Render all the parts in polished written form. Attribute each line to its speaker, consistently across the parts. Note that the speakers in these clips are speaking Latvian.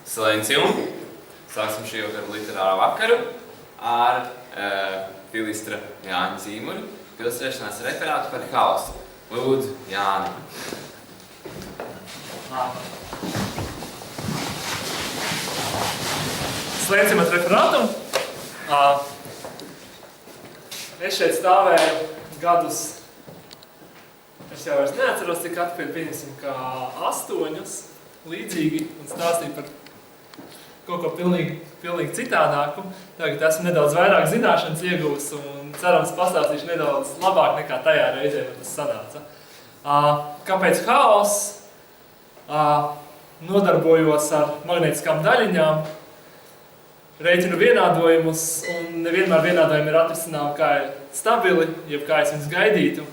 Speaker 1: Silencium. Sāksim šī vakara literāro vakaru ar Filistra Jāņa Zīmuri ilustrēšanās referātu par haosu. Lūdzu, Jāni.
Speaker 2: Slēdzimies referātu. Es šeit stāvēju gadus, es jau vairs neatceros, cik atpakaļ pieņemsim kā 8 līdzīgi un stāstīju par kaut ko pilnīgi citādāku. Tagad esmu nedaudz vairāk zināšanas ieguvis un cerams pastāstīšu nedaudz labāk nekā tajā reizē, kad tas sanāca. Kāpēc haoss? Nodarbojos ar magnētiskām daļiņām, rēķinu vienādojumus un nevienmēr vienādojumi ir atrisināmi kā stabili, jeb kā es viņus gaidītu.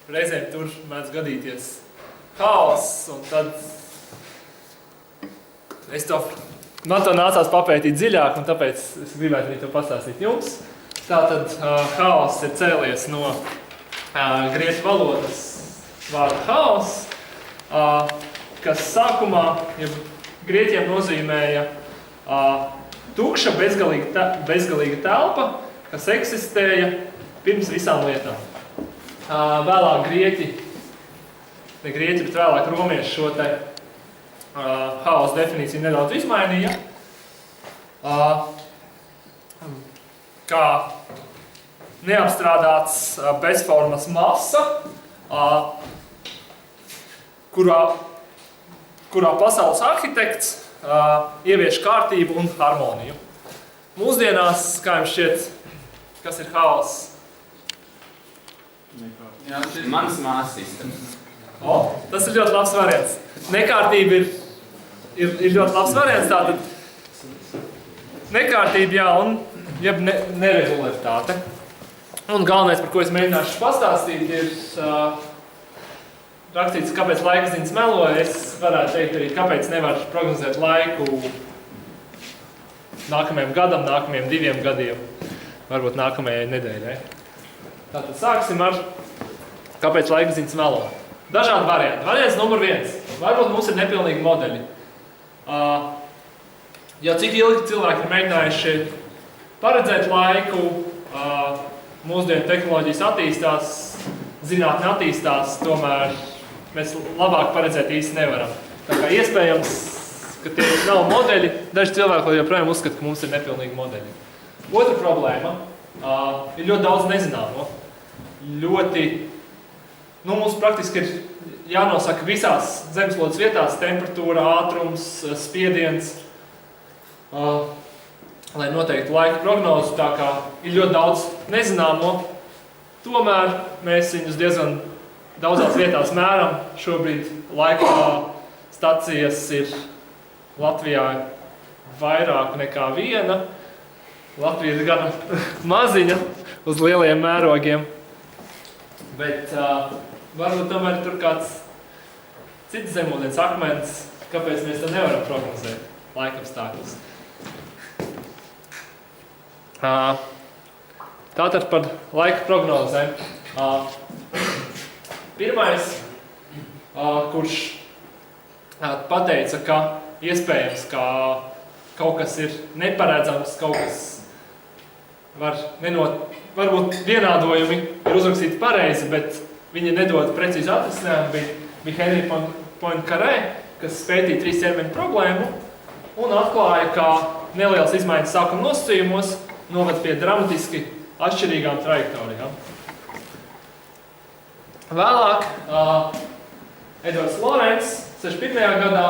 Speaker 2: Reizēm tur mēdz gadīties haoss un tad man to nācās papētīt dziļāk un tāpēc es gribētu arī to pastāstīt jums. Tātad haoss ir cēlies no grieķu valodas vārda haoss, kas sākumā grieķiem nozīmēja tukša, bezgalīga telpa, kas eksistēja pirms visām lietām. Vēlāk bet vēlāk romieši šo te haosa definīciju nedaudz izmainīja. Kā neapstrādāts bezformas masa, kurā pasaules arhitekts ievieš kārtību un harmoniju. Mūsdienās, kā jums šķiet, kas ir haoss?
Speaker 1: Jā, tas ir manas māsas sistēmas.
Speaker 2: Tas ir ļoti labs variants. Nekārtība ir ļoti labs variants, tātad nekārtība, jā, un jeb neregularitāte. Un galvenais, par ko es mēģināšu pastāstīt, ir rakstīts, kāpēc laikziņas melo. Es varētu teikt arī, kāpēc nevar prognozēt laiku nākamajam gadam, nākamajiem 2 gadiem, varbūt nākamajai nedēļai. Tātad sāksim ar, kāpēc laikziņas melo. Dažādi varianti. Variants numur 1. Varbūt mums ir nepilnīgi modeļi. Jau cik ilgi cilvēki ir mēģinājuši paredzēt laiku, mūsdienu tehnoloģijas attīstās, zinātne attīstās, tomēr mēs labāk paredzēt īsti nevaram. Tā kā iespējams, ka tie nav modeļi, daži cilvēki joprojām uzskata, ka mums ir nepilnīgi modeļi. Otra problēma ir ļoti daudz nezināmo. Mums praktiski ir jānosaka visās zemeslodes vietās temperatūra, ātrums, spiediens, lai noteiktu laika prognozu, tā kā ir ļoti daudz nezināmo. Tomēr mēs viņus diezgan daudzās vietās mēram. Šobrīd laika stacijas ir Latvijā vairāk nekā 1. Latvija ir gana maziņa uz lieliem mērogiem. Bet varbūt tomēr tur kāds cits zemūdens akmens, kāpēc mēs to nevaram prognozēt laikapstākļus. Tātad par laika prognozēm. Pirmais, kurš pateica, ka iespējams, ka kaut kas ir neparedzams, kaut kas varbūt vienādojumi ir uzrakstīti pareizi, bet viņi nedod precīzi atrisinājumu, bija Henri Poincaré, kas pētīja 3 ķermeņu problēmu un atklāja, ka nelielas izmaiņas sākuma nosacījumos noved pie dramatiski atšķirīgām trajektorijām. Vēlāk Edvards Lorents 61. gadā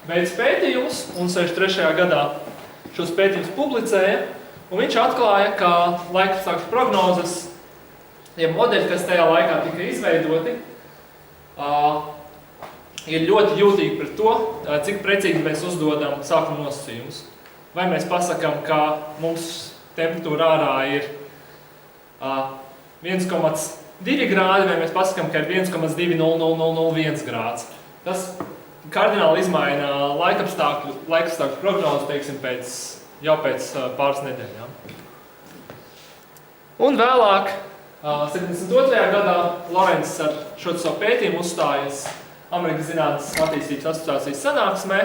Speaker 2: veids pētījumus un 63. gadā šos pētījumus publicēja, un viņš atklāja, ka laikapstākļu prognozes, modeļi, kas tajā laikā tika izveidoti, ir ļoti jūtīgi pret to, cik precīzi mēs uzdodam sākuma nosacījumus. Vai mēs pasakam, ka mums temperatūra ārā ir 1,2 grādi, vai mēs pasakam, ka ir 1,20001 grāds. Tas kardināli izmaina laikapstākļu prognozi, teiksim, jau pēc pāris nedēļām. Un vēlāk 72. gadā Lorenss ar šo savu pētījumu uzstājas Amerikas Zinātnes attīstības asociācijas sanāksmē,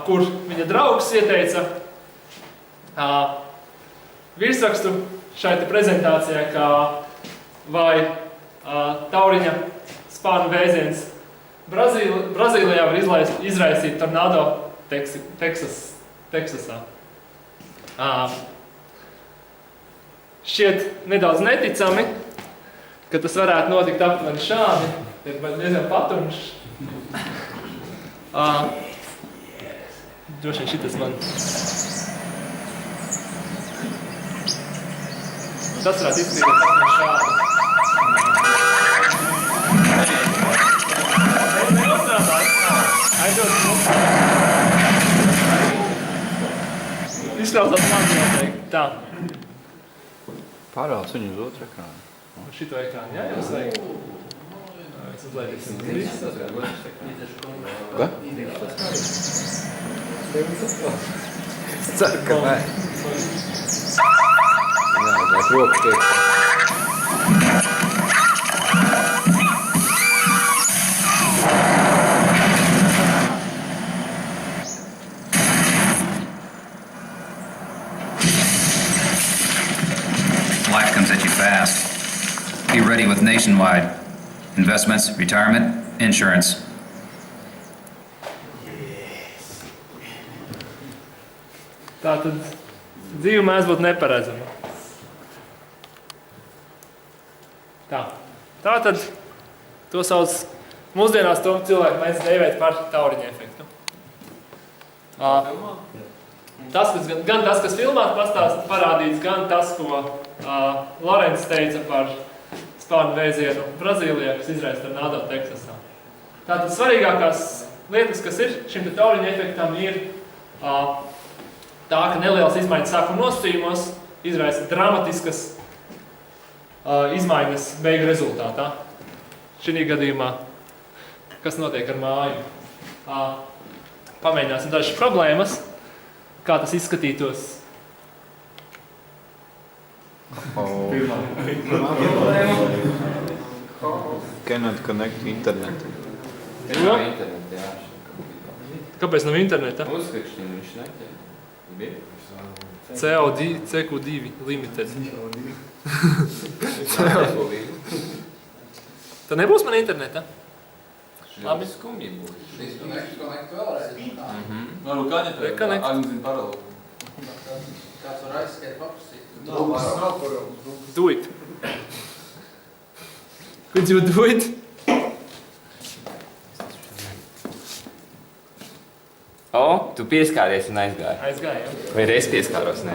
Speaker 2: kur viņa draugs ieteica virsrakstu šai prezentācijai, kā vai tauriņa spārnu vēziens Brazīlijā var izraisīt tornado Teksasā. Šķiet nedaudz neticami, ka tas varētu notikt aptuveni šādi. Ir diezgan patumšs. Droši vien šitas man. Tas varētu izskatīt aptuveni šādi. Izklausās man noteikti. Tā.
Speaker 3: Pārāds viņu uz otru ekrānu.
Speaker 2: Šito ekrānu, jā, jūs vajag. Es uzlaidīsim visu.
Speaker 3: Ko? Es ceru, ka nē. Jā, es roku tiek.
Speaker 4: Life comes at you fast. Be ready with Nationwide. Investments, retirement, insurance.
Speaker 2: Tātad dzīve mēs būtu neparedzama. Tātad to sauc mūsdienās to cilvēku mēs dēvēt par tauriņa efektu. Gan tas, kas filmā parādīts, gan tas, ko Lorenss teica par spārnu vēzienu Brazīlijā, kas izraisa tornado Teksasā. Tātad svarīgākās lietas, kas ir šim tauriņa efektam, ir tā, ka nelielas izmaiņas sākuma nosacījumos izraisa dramatiskas izmaiņas beigu rezultātā. Šī gadījumā, kas notiek ar māju. Pamēģināsim dažas problēmas, kā tas izskatītos.
Speaker 3: Cannot connect internet.
Speaker 1: Jā, internetā, jā.
Speaker 2: Kāpēc nav interneta?
Speaker 1: Uzskatšķinu viņš neķēr. Bija?
Speaker 2: CQ2 limited. Tad nebūs man interneta?
Speaker 1: Labi, skumji būs.
Speaker 5: Disconnect vēlreiz.
Speaker 6: Varu kaņetē,
Speaker 2: Reconnect.
Speaker 6: Agnzina paralēli.
Speaker 5: Kāds var aizskēt paprasīt.
Speaker 2: Do it. Could you do it?
Speaker 1: O, tu pieskāries un aizgāji.
Speaker 2: Aizgāja.
Speaker 1: Vai reiz pieskāros? Nē.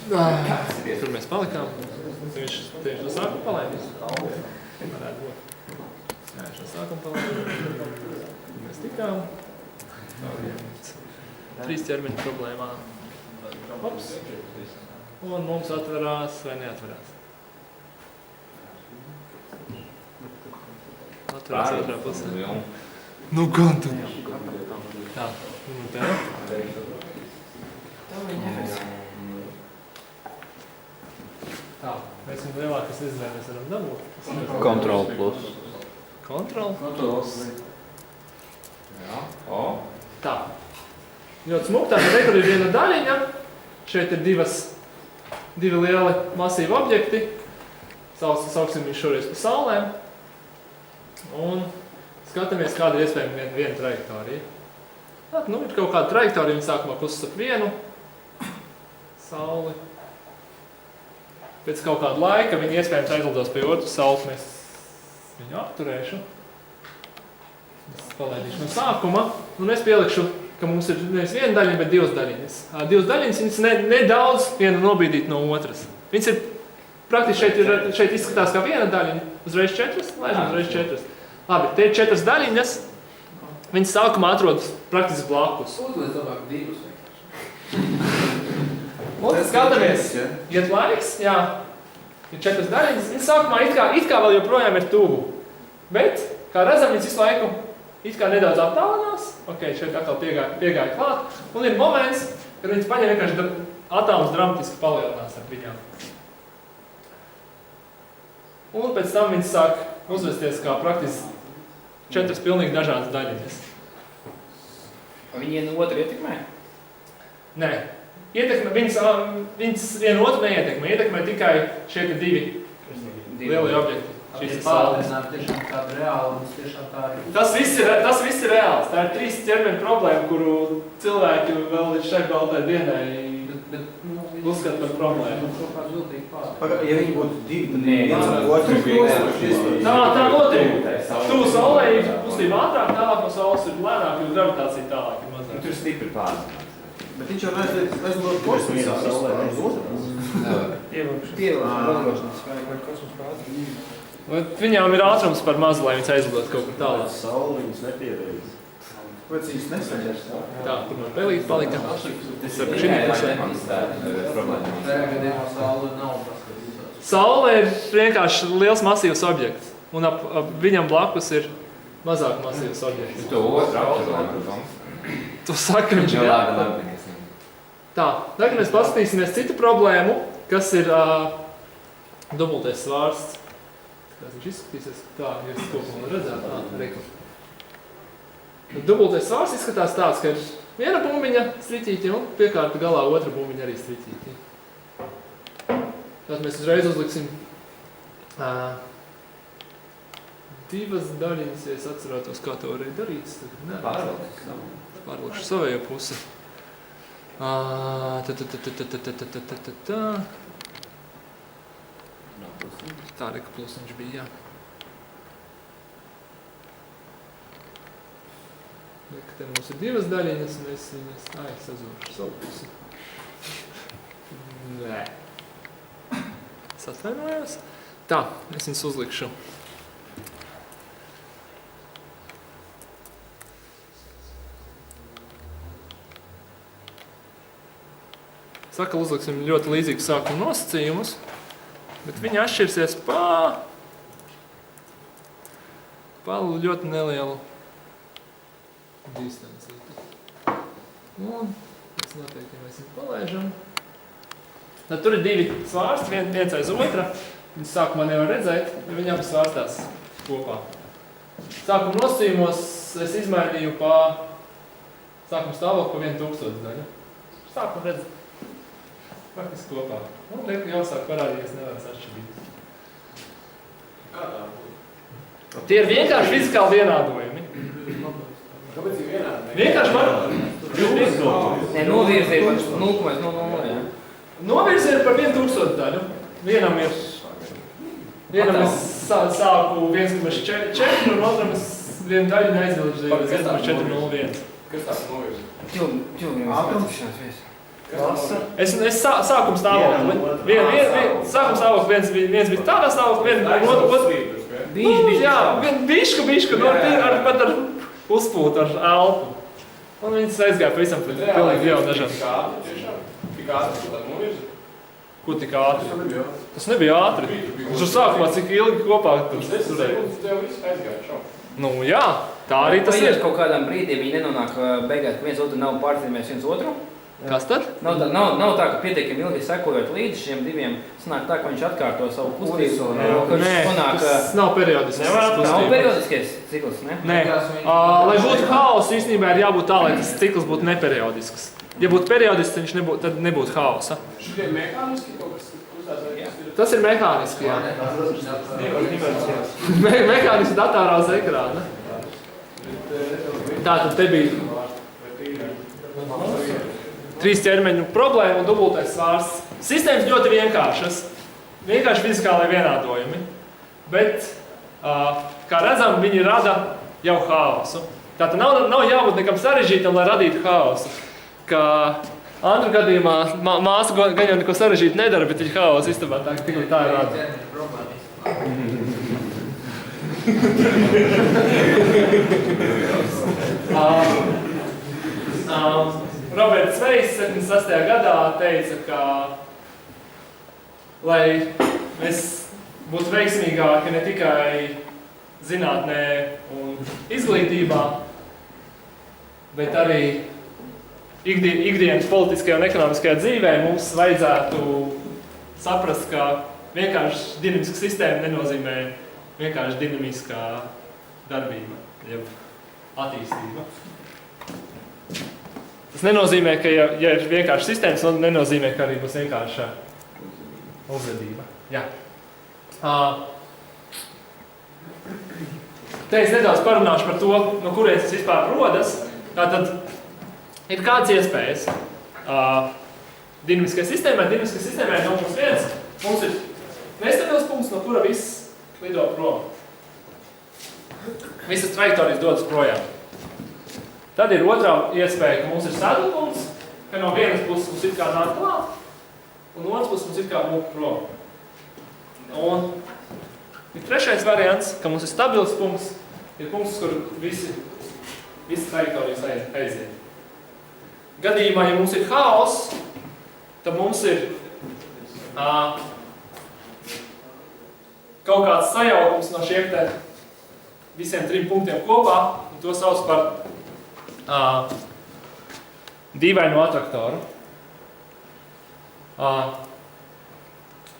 Speaker 2: Tur mēs palikām. Viņš tieši no sākuma palaidīs. Varētu būt. Jā, viņš no sākuma palaidīs. Mēs tikām. 3 ķermeņa problēmām. Ops. Un mums atverās vai neatverās. Atverās otrā pusē. Nu, gan tu. Tā, un tā. Tā, mēs esam lielākas izvēles varam dabūt.
Speaker 3: Control plus.
Speaker 2: Kontrol.
Speaker 6: Kontrols.
Speaker 1: Jā. O.
Speaker 2: Tā. Ļoti smuki. Tātad te, kur ir viena daļiņa. Šeit ir divi lieli masīvi objekti. Sauksim viņus šoreiz pa saulēm. Un skatāmies, kāda ir iespējama viena trajektorija. Tātad, ir kaut kāda trajektorija, viņa sākumā kustas ap vienu sauli. Pēc kaut kāda laika viņa iespējams aizlidos pie otras saules. Mēs viņu apturēšu. Es palaidīšu no sākuma. Un es pielikšu, ka mums ir nevis viena daļiņa, bet 2 daļiņas. 2 daļiņas, viņas nedaudz viena nobīdīt no otras. Viņas ir praktiski šeit izskatās kā viena daļiņa. Uzreiz 4, laižam uzreiz 4. Labi, te ir 4 daļiņas. Viņas sākumā atrodas praktiski blakus.
Speaker 5: Uzliet labāk 2 vienkārši.
Speaker 2: Un skatāmies, iet laiks, jā, ir 4 daļiņas. Viņas sākumā it kā vēl joprojām ir tuvu. Bet, kā redzam, viņas visu laiku it kā nedaudz attālinās. Ok, šeit atkal piegāja klāt. Un ir moments, kad viņas paņem vienkārši atomus dramatiski palielinās ar viņām. Un pēc tam viņas sāk uzvesties kā praktiski 4 pilnīgi dažādas daļiņas.
Speaker 6: Viņi vienu otru ietekmē?
Speaker 2: Nē. Viņas vienu otru neietekmē. Ietekmē tikai šie 2 lielie objekti. Šis ir Saule.
Speaker 5: Tiešām tāda reāla, un tiešām tā ir.
Speaker 2: Tas viss ir reāls. Tā ir 3 ķermeņa problēma, kuru cilvēki vēl līdz šai baltai dienai uzskata par problēmu.
Speaker 7: Ja viņi būtu 2, tad
Speaker 6: Nē,
Speaker 7: viens ar otru bija.
Speaker 2: Tā notiek. Tuvu Saulei ir kustība ātrāk, tālāk no Saules ir lēnāk, jo gravitācija tālāk ir mazāk.
Speaker 6: Tur stipri pārzināt.
Speaker 7: Bet viņš jau aizlūdz kosmosā vispār uz otru.
Speaker 6: Ievilkšanas vai kosmos pārzināt.
Speaker 2: Viņām ir ātrums par mazu, lai viņas aizlidot kaut kur tālāk.
Speaker 7: Saule viņus nepievērs. Kāpēc viņus nesaņems?
Speaker 2: Tā, tur man pelīt palika. Es saku, šī pusē.
Speaker 5: Tajā gadījumā Saule nav paskatījās.
Speaker 2: Saule ir vienkārši liels masīvs objekts, un ap viņam blakus ir mazāk masīvs objekts.
Speaker 1: To otru apšaubām.
Speaker 2: Tu saki, viņš ir
Speaker 1: Labi.
Speaker 2: Tā, tagad mēs paskatīsimies citu problēmu, kas ir dubultais svārsts. Tas viņš izskatīsies tā, ja es to man redzētu. Reku. Dubultais svārsts izskatās tāds, ka ir viena bumbiņa striķīti un piekārta galā otra bumbiņa arī striķīti. Tātad mēs uzreiz uzliksim 2 daļiņas, ja es atcerētos, kā to varēja darīt. Pārlikšu savējo pusi. Tā reka plusiņš bija, jā. Te mums ir 2 daļiņas, un es viņas sazūšu savu pusi. Nē. Es atvainojos. Tā, es viņas uzlikšu. Saka, uzliksim ļoti līdzīgu sākuma nosacījumus, bet viņi atšķirsies pa ļoti nelielu distanci. Un mēs noteikti mēs viņu palaižam. Tad tur ir 2 svārsti, viens aiz otra. Viņus sākumā nevar redzēt, jo viņi abi svārstās kopā. Sākuma nosacījumos es izmainīju sākuma stāvokli pa 1000 daļu. Sākumu redzēt. Faktiski kopā. Un lieku jau sāk parādīties nevēlas atšķirības.
Speaker 5: Kādā būtu?
Speaker 2: Tie ir vienkārši fizikāli vienādojumi.
Speaker 5: Kāpēc ir vienādi?
Speaker 2: Vienkārši var...
Speaker 6: Nē, novirzīja par 0,00, jā.
Speaker 2: Novirzīja par 1000 daļu. Vienam ir sāku 1,4 un otram es vienu daļu neizvilžīju 1,401.
Speaker 5: Kas tāds novirzīja?
Speaker 2: Es sākuma stāvokli. Sākuma stāvokli viens bija tādā stāvokli, otrs. Bišķi, pat ar uzpūtu, ar elpu. Un viņas aizgāja pavisam pilnīgi jau dažādi.
Speaker 5: Tik ātri, ko tad novirzīja?
Speaker 2: Ko tik ātri? Tas nebija ātri. Tur sākumā cik ilgi kopā tur turēja.
Speaker 5: Tev viss aizgāja šau.
Speaker 2: Nu jā, tā arī tas ir.
Speaker 6: Kaut kādām brīdiem viņi nenonāk beigās, ka viens otru nav pārcīmējis viens otru.
Speaker 2: Kas tad?
Speaker 6: Nav tā, ka pietiekami ilgi sekojot līdz šiem 2, sanāk tā, ka viņš atkārto savu kustību.
Speaker 2: Nē, tas nav periodisks.
Speaker 6: Nav periodiskais cikls, ne?
Speaker 2: Nē. Lai būtu haoss, īstenībā ir jābūt tā, lai tas cikls būtu neperiodisks. Ja būtu periodisks, tad nebūtu haosa.
Speaker 5: Šitie mehāniski kaut kas kustās vai?
Speaker 2: Tas ir mehāniski, jā. Mehāniski datārā uz ekrāna. Tātad te bija 3 ķermeņu problēma un dubultais svārsts. Sistēmas ļoti vienkāršas. Vienkārši fizikālai vienādojumi. Bet, kā redzam, viņi rada jau haosu. Tātad nav jābūt nekam sarežģītam, lai radītu haosu. Kā Andru gadījumā māsa gan jau neko sarežģītu nedara, bet viņa haosu istabā tikai tā ir rada. Roberts Veiss 76. gadā teica, ka, lai mēs būtu veiksmīgāki ne tikai zinātnē un izglītībā, bet arī ikdienas politiskajā un ekonomiskajā dzīvē mums vajadzētu saprast, ka vienkārši dinamiska sistēma nenozīmē vienkārši dinamiskā darbība, jeb attīstība. Tas nenozīmē, ka ja ir vienkārši sistēmas, nenozīmē, ka arī būs vienkārša uzvedība. Jā. Te es nedaudz parunāšu par to, no kurienes tas vispār rodas. Tātad ir kādas iespējas dinamiskai sistēmai. Dinamiskai sistēmai no mums viens. Mums ir nestabils punkts, no kura viss lido prom. Visas trajektorijas dodas projām. Tad ir otrā iespēja, ka mums ir sadalpunkts, ka no vienas puses mums ir kā nāk klāt, un no otras puses mums ir kā mūk prom. Un ir trešais variants, ka mums ir stabils punkts, ir punkts, kur visi trajektorijas aiziet. Gadījumā, ja mums ir haoss, tad mums ir kaut kāds sajaukums no šiem te visiem 3 punktiem kopā, un to sauc par dīvainu atraktoru.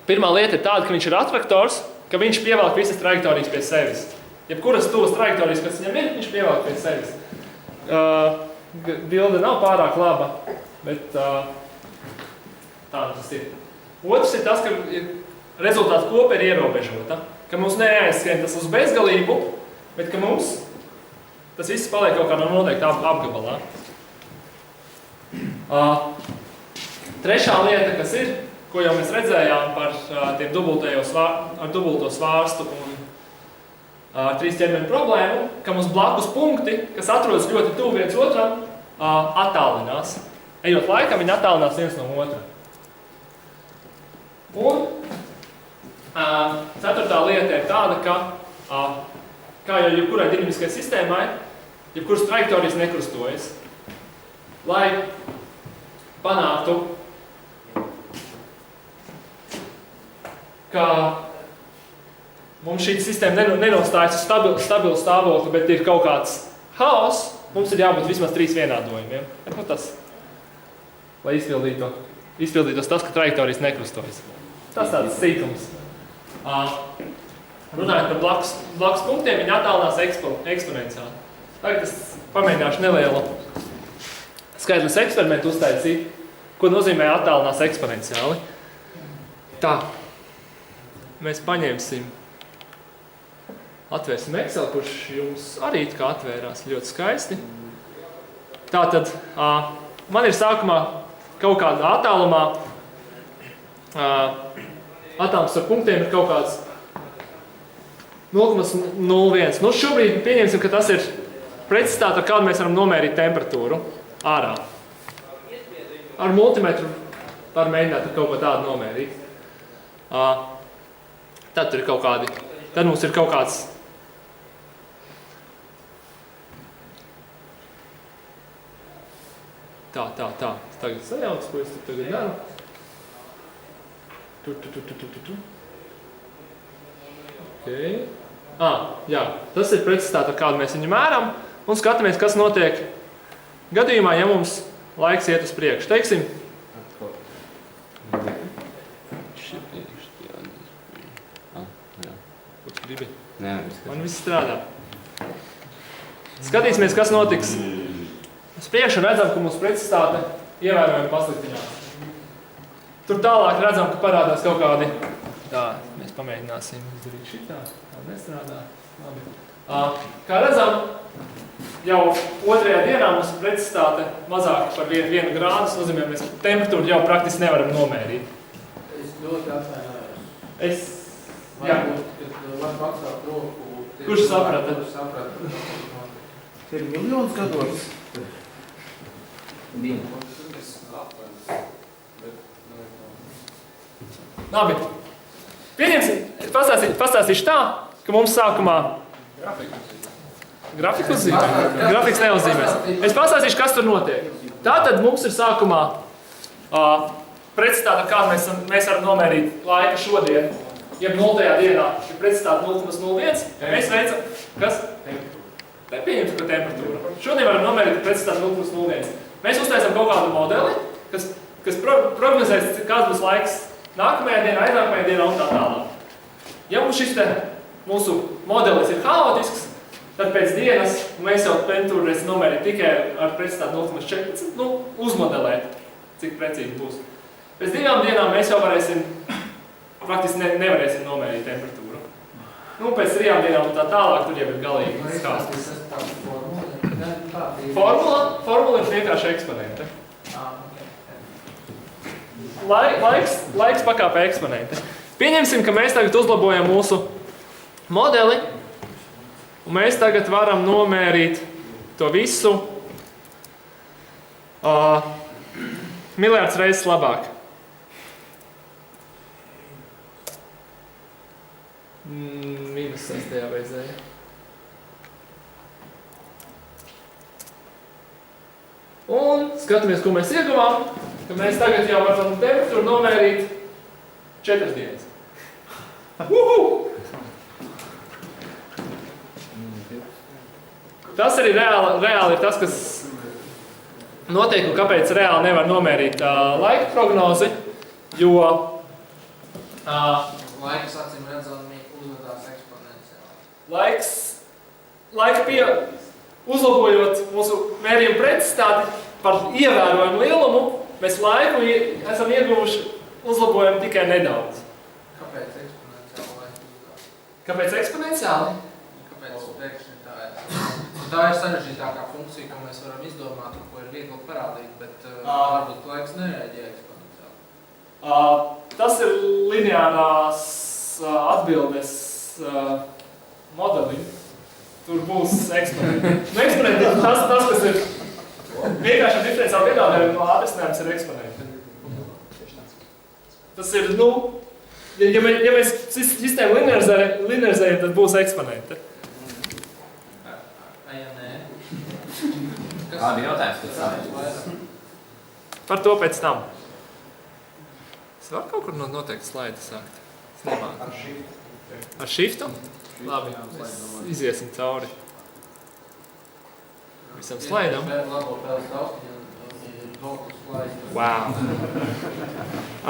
Speaker 2: Pirmā lieta ir tāda, ka viņš ir atraktors, ka viņš pievelk visas trajektorijas pie sevis. Jebkuras tuvas trajektorijas, kas viņam ir, viņš pievelk pie sevis. Bilde nav pārāk laba, bet tā tas ir. Otrs ir tas, ka rezultāts kopa ir ierobežota, ka mums neaizskrien tas uz bezgalību, bet ka mums tas viss paliek kaut kādā noteikta apgabalā. Trešā lieta, kas ir, ko jau mēs redzējām par tiem dubulto svārstu un 3 ķermeņu problēmu, ka mums blakus punkti, kas atrodas ļoti tuvu viens otram, attālinās. Ejot laikam, viņi attālinās viens no otra. Un ceturtā lieta ir tāda, ka kā jau jebkurai dinamiskai sistēmai, jebkuras trajektorijas nekrustojas. Lai panāktu, ka mums šī sistēma nenostājas uz stabilu stāvokli, bet ir kaut kāds haoss, mums ir jābūt vismaz 3 vienādojumiem. Nu, tas, lai izpildītos tas, ka trajektorijas nekrustojas. Tas tāds sīkums. Runājot par blakus punktiem, viņi attālinās eksponenciāli. Tagad es pamēģināšu nelielu skaitlis eksperimentu uztaisīt, ko nozīmē attālinās eksponenciāli. Tā. Mēs paņemsim, atvērsim Excel, kurš jums arī kā atvērās ļoti skaisti. Tātad, man ir sākumā kaut kādā attālumā, attālums ar punktiem ir kaut kāds 0,01. Nu, šobrīd pieņemsim, ka tas ir precizitāte, ar kādu mēs varam nomērīt temperatūru ārā. Ar multimetru var mēģināt kaut ko tādu nomērīt. Tad tur ir kaut kādi, tad mums ir kaut kāds tā. Tagad sajauc, ko es tagad daru. Okay. Jā, tas ir precizitāte, ar kādu mēs viņu mēram, un skatāmies, kas notiek gadījumā, ja mums laiks iet uz priekšu. Teiksim, man viss strādā. Skatīsimies, kas notiks uz priekšu, un redzam, ka mūsu precizitāte ievērojami pasliktinās. Tur tālāk redzam, ka parādās kaut kādi. Tā, mēs pamēģināsim izdarīt šitā. Tā nestrādā. Labi. Kā redzam, jau otrajā dienā mums precizitāte mazāk par 1 grādu, tas nozīmē, mēs temperatūru jau praktiski nevaram nomērīt.
Speaker 7: Es ļoti atvainojos.
Speaker 2: Jā.
Speaker 7: Man maksāt roku.
Speaker 2: Kurš saprata?
Speaker 7: Te ir miljonus gados.
Speaker 2: Labi. Pieņemsim, pastāstīšu tā, ka mums sākumā grafiku uzzīmē. Grafiks neuzzīmēs. Es pastāstīšu, kas tur notiek. Tātad mums ir sākumā precizitāte, kādu mēs varam nomērīt laika šodien. Ja 0. dienā ir precizitāte 0,01, mēs veicam, kas? Pieņemsim, ka temperatūra. Šodien varam nomērīt precizitāte 0,01. Mēs uztaisam kaut kādu modeli, kas prognozēs, kāds būs laiks nākamajā dienā, aiznākamajā dienā un tā tālāk. Ja mums šis mūsu modelis ir haotisks, tad pēc dienas mēs jau pentūru reiz nomērīt tikai ar precizitāti 0,14, uzmodelēt, cik precīzi būs. Pēc 2 dienām mēs jau varēsim, praktiski nevarēsim nomērīt temperatūru. Pēc 3 dienām un tā tālāk, tur jau ir galīgi skāstis. Formula ir vienkārši eksponente. Laiks pakāpē eksponente. Pieņemsim, ka mēs tagad uzlabojam mūsu modeli, un mēs tagad varam nomērīt to visu miljārds reizes labāk. -6. reizē. Un skatāmies, ko mēs ieguvām, ka mēs tagad jau varam temperatūru nomērīt 4 dienas. Tas arī reāli ir tas, kas notiek un kāpēc reāli nevar nomērīt laika prognozi, jo
Speaker 8: laiks acīm redzami uzvedās eksponenciāli.
Speaker 2: Uzlabojot mūsu mērījumu precizitāti par ievērojumu lielumu, mēs laiku esam ieguvuši uzlabojumu tikai nedaudz.
Speaker 8: Kāpēc eksponenciāli laiks uzvedās?
Speaker 2: Kāpēc eksponenciāli?
Speaker 8: Kāpēc pēkšņi tā ir? Tā ir sarežģītākā funkcija, ko mēs varam izdomāt un ko ir viegli parādīt, bet varbūt laiks nereaģē eksponenciāli.
Speaker 2: Tas ir lineārās atbildes modelim. Tur būs eksponenti. Eksponenti ir tas, kas ir vienkārši diferenciāli piedāvājumu atrisinājums ir eksponenti. Tas ir, ja mēs sistēmu linearizējam, tad būs eksponenti.
Speaker 8: Ja nē?
Speaker 1: Kādi jautājums pēc tam?
Speaker 2: Par to pēc tam. Es varu kaut kur noteikti slaidi sākt? Ar shiftu? Labi, mēs iziesim cauri visam slaidam. Wow!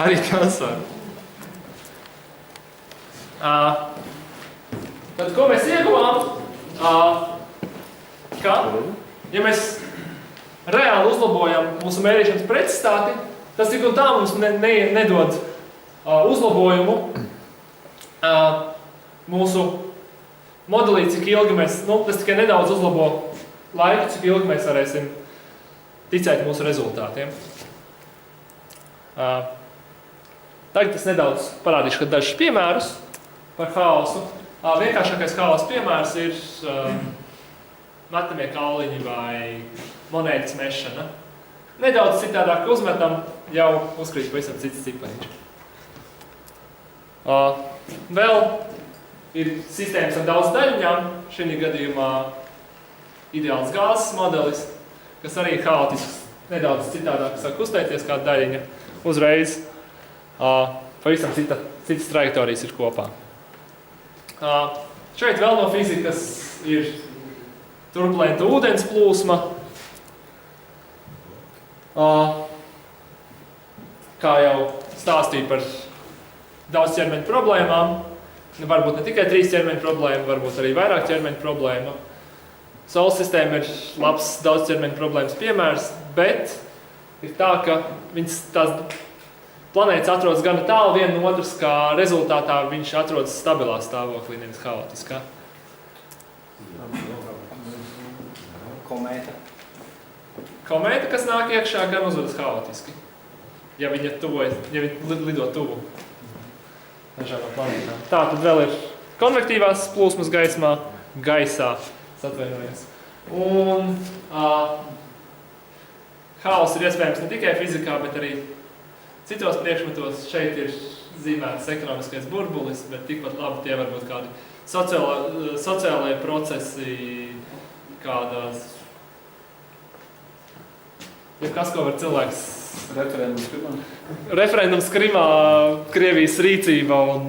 Speaker 2: Arī tas var. Tad, ko mēs ieguvām? Ka, ja mēs reāli uzlabojam mūsu mērīšanas precizitāti, tas tik un tā mums nedod uzlabojumu mūsu modelī, cik ilgi mēs, tas tikai nedaudz uzlabo laiku, cik ilgi mēs varēsim ticēt mūsu rezultātiem. Tagad es nedaudz parādīšu dažus piemērus par haosu. Vienkāršākais haosa piemērs ir metamie kauliņi vai monētas mešana. Nedaudz citādāk uzmetam, jau uzkrīt pavisam cits cipariņš. Vēl ir sistēmas ar daudz daļiņām, šī gadījumā ideāls gāzes modelis, kas arī ir haotisks, nedaudz citādāk sāk kustēties kā daļiņa. Uzreiz pavisam citas trajektorijas ir kopā. Šeit vēl no fizikas ir turbulenta ūdens plūsma. Kā jau stāstīju par daudz ķermeņu problēmām, varbūt ne tikai 3 ķermeņu problēma, varbūt arī vairāk ķermeņu problēma. Saules sistēma ir labs daudz ķermeņu problēmas piemērs, bet ir tā, ka tās planētas atrodas gana tālu viena no otras, kā rezultātā viņš atrodas stabilā stāvoklī, nevis haotiskā. Komēta, kas nāk iekšā, gan uzvedas haotiski, ja viņa lido tuvu dažādām planētām. Tā tad vēl ir konvektīvās plūsmas gaisā, atvainojos. Un haoss ir iespējams ne tikai fizikā, bet arī citos priekšmetos. Šeit ir zīmēts ekonomiskais burbulis, bet tikpat labi tie var būt kādi sociālai procesi, kādās, ja kas, ko var cilvēks referendums Krimā, Krievijas rīcība un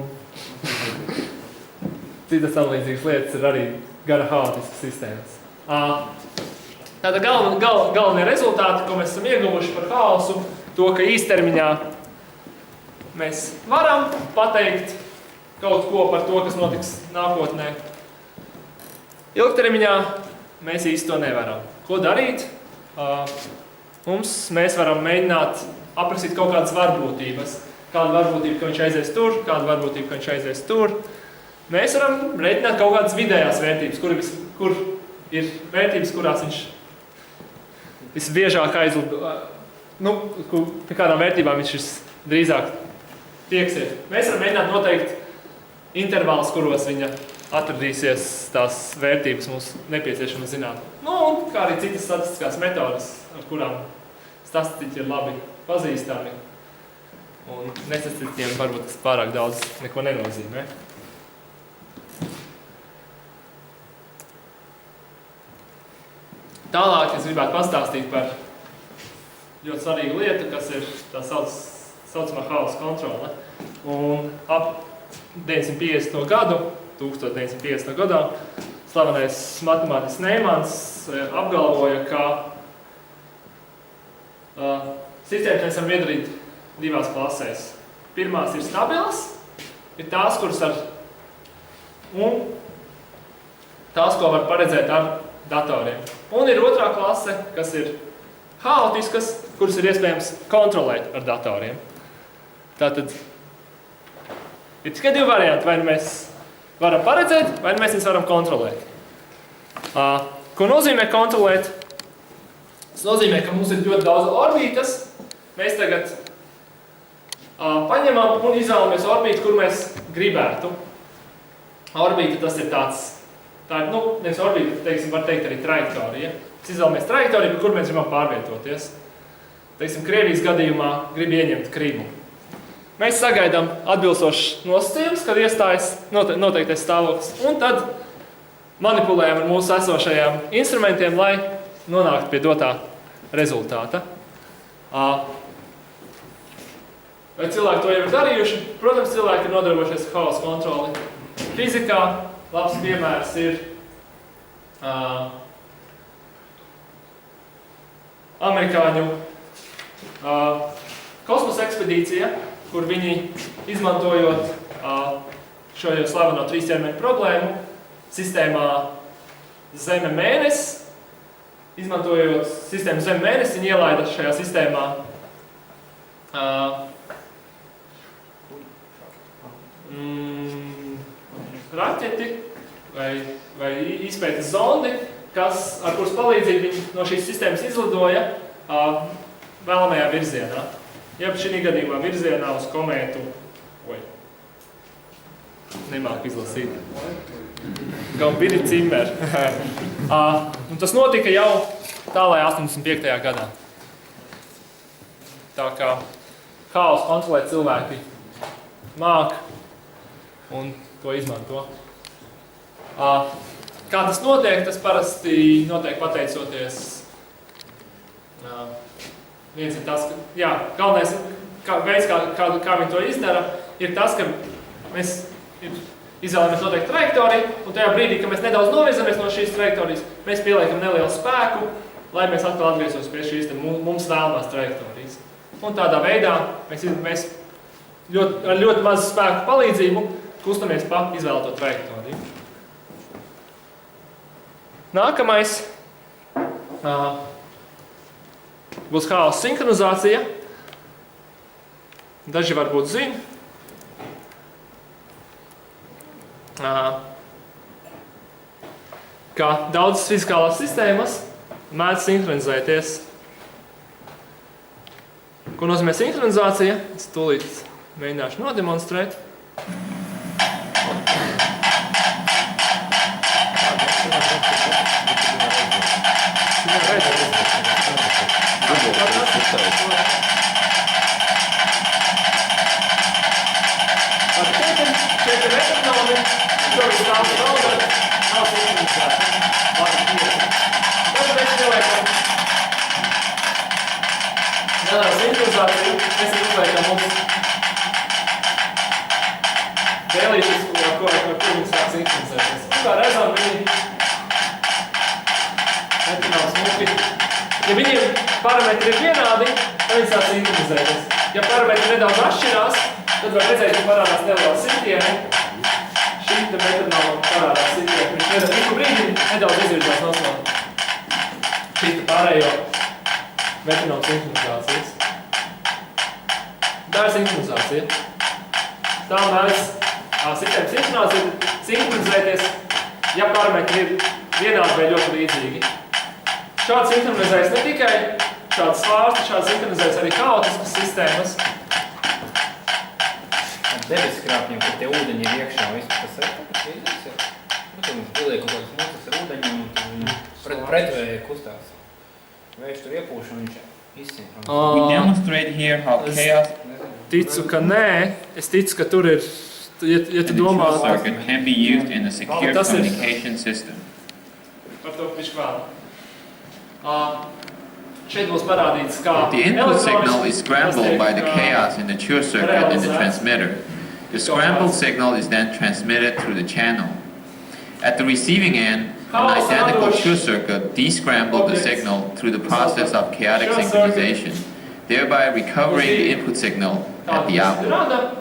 Speaker 2: citas tam līdzīgas lietas ir arī gara haotiskas sistēmas. Tātad galvenie rezultāti, ko mēs esam ieguvuši par haosu, to, ka īstermiņā mēs varam pateikt kaut ko par to, kas notiks nākotnē. Ilgtermiņā mēs īsti to nevaram. Ko darīt? Mēs varam mēģināt aprasīt kaut kādas varbūtības. Kāda varbūtība, ka viņš aizies tur, kāda varbūtība, ka viņš aizies tur. Mēs varam rēķināt kaut kādas vidējās vērtības, kur ir vērtības, kurās viņš visbiežāk pie kādām vērtībām viņš drīzāk tieksies. Mēs varam mēģināt noteikt intervālus, kuros viņa atradīsies tās vērtības mums nepieciešamas zināt. Un kā arī citas statistiskās metodas, ar kurām statistiķi ir labi pazīstami. Un nestatistiķiem varbūt tas pārāk daudz neko nenozīmē. Tālāk es gribētu pastāstīt par ļoti svarīgu lietu, kas ir tā saucamā hausa kontrole. Un ap 1950. gadā slavenais matemātiķis Neimans apgalvoja, ka sistēmas mēs varam iedarīt divās klasēs. Pirmās ir stabilas, ir tās, kuras un tās, ko var paredzēt ar datoriem. Un ir otrā klase, kas ir haotiskas, kuras ir iespējams kontrolēt ar datoriem. Tātad ir tikai divi varianti, vai mēs varam paredzēt, vai mēs viņus varam kontrolēt. Ko nozīmē kontrolēt? Tas nozīmē, ka mums ir ļoti daudz orbītas. Mēs tagad paņemam un izvēlamies orbītu, kur mēs gribētu. Orbīta tas ir tāds, nevis orbīta, var teikt arī trajektorija. Mēs izvēlamies trajektoriju, par kur mēs gribam pārvietoties. Krievijas gadījumā grib ieņemt Krimu. Mēs sagaidām atbilstošs nosacījums, kad iestājas noteiktais stāvoklis, un tad manipulējam ar mūsu esošajiem instrumentiem, lai nonāktu pie dotā rezultāta. Vai cilvēki to jau ir darījuši? Protams, cilvēki ir nodarbojušies ar hausa kontroli. Fizikā labs piemērs ir amerikāņu kosmosa ekspedīcija, kur viņi, izmantojot šo jau slaveno trīsķermeņu problēmu, sistēmā Zeme-Mēnesis, izmantojot sistēmu Zeme-Mēnesis, viņi ielaida šajā sistēmā raķeti vai izpētes zondi, ar kuras palīdzību viņi no šīs sistēmas izlidoja vēlamajā virzienā. Ja šī gadījumā virzienā uz komētu, nemāku izlasīt, Gaumbiri Cimer. Un tas notika jau tālajā 85. gadā. Tā kā hausu kontrolēt cilvēki māk un to izmanto. Kā tas notiek? Tas parasti notiek pateicoties. Viens ir tas, ka galvenais veids, kā viņi to izdara, ir tas, ka mēs izvēlamies noteikti trajektoriju, un tajā brīdī, kad mēs nedaudz novirzamies no šīs trajektorijas, mēs pieliekam nelielu spēku, lai mēs atkal atgrieztos pie šīs mums vēlamās trajektorijas. Un tādā veidā mēs ar ļoti mazu spēku palīdzību kustamies pa izvēlēto trajektoriju. Nākamais būs hausa sinhronizācija. Daži varbūt zina. Ka daudzas fizikālās sistēmas mēdz sinhronizēties. Ko nozīmē sinhronizācija? Es tūlīt mēģināšu nodemonstrēt. Sinhronizāciju mēs uzliekam mums dēlīšas, ar ko viņi sāk sinhronizēties. Kā redzam, viņi netinām smuki. Ja viņiem parametri ir vienādi, tad viņi sāk sinhronizēties. Ja parametri nedaudz atšķirās, Tad var redzēt, ka parādās neliela sitieni. Šī te metronoma parādās sitieni. Viņš visu brīdi nedaudz izvirzās no šī te pārējo metronoma sinhronizācijas. Tā ir sinhronizācija. Tā mēdz sistēma sinhronizēties, ja parametri ir vienādi vai ļoti līdzīgi. Šādi sinhronizējas ne tikai šāds svārsti, šādi sinhronizējas arī haotiskas sistēmas.
Speaker 6: Debeskrāpņiem, kur tie ūdeņi ir iekšā, viss, kas ir līdzīgs jau. Protams, pieliek kaut kādas mūsas ar ūdeņiem, un tad viņi pretvēji kustās. Vējš tur iepūš, un viņš izsinhronizē.
Speaker 9: We demonstrate here how chaos
Speaker 2: Ticu, ka nē. Es ticu, ka tur ir, ja tu
Speaker 9: and the
Speaker 2: domā...
Speaker 9: true circuit can be used in a secure
Speaker 2: Tas ir-
Speaker 9: communication system.
Speaker 2: Par to bišķi vēl. Šeit būs parādīts, kā
Speaker 9: The input signal is scrambled by the chaos in the true circuit in the transmitter. The scrambled signal is then transmitted through the channel. At the receiving end, an identical true circuit descrambled the signal through the process of chaotic synchronization, thereby recovering the input signal at the output.
Speaker 2: Rada.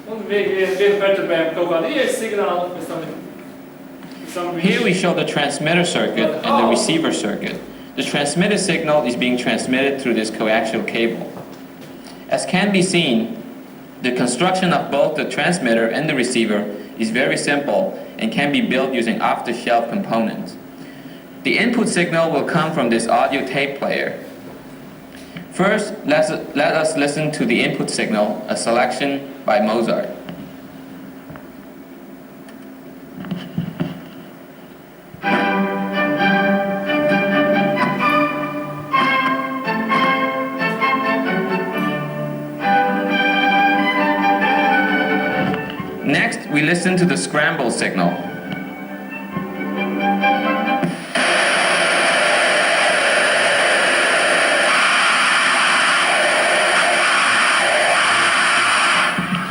Speaker 2: Un vienu perturbējumu kaut kādu ieejas signālu, pēc tam
Speaker 9: Here we show the transmitter circuit and the receiver circuit. The transmitted signal is being transmitted through this coaxial cable. As can be seen, the construction of both the transmitter and the receiver is very simple and can be built using off-the-shelf components. The input signal will come from this audio tape player. First, let us listen to the input signal, a selection by Mozart. Next, we listen to the scramble signal.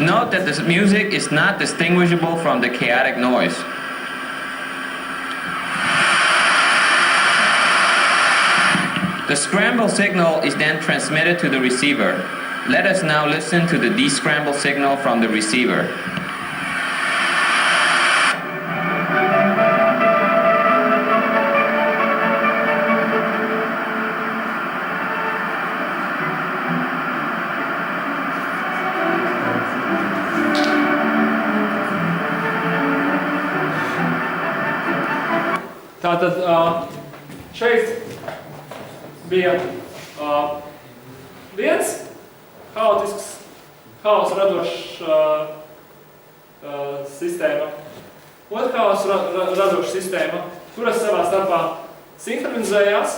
Speaker 9: Note that the music is not distinguishable from the chaotic noise. The scramble signal is then transmitted to the receiver. Let us now listen to the descramble signal from the receiver.
Speaker 2: Tātad šeit bija viens haotisks, haosu radošs sistēma, otra haosu radoša sistēma, kuras savā starpā sinhronizējās,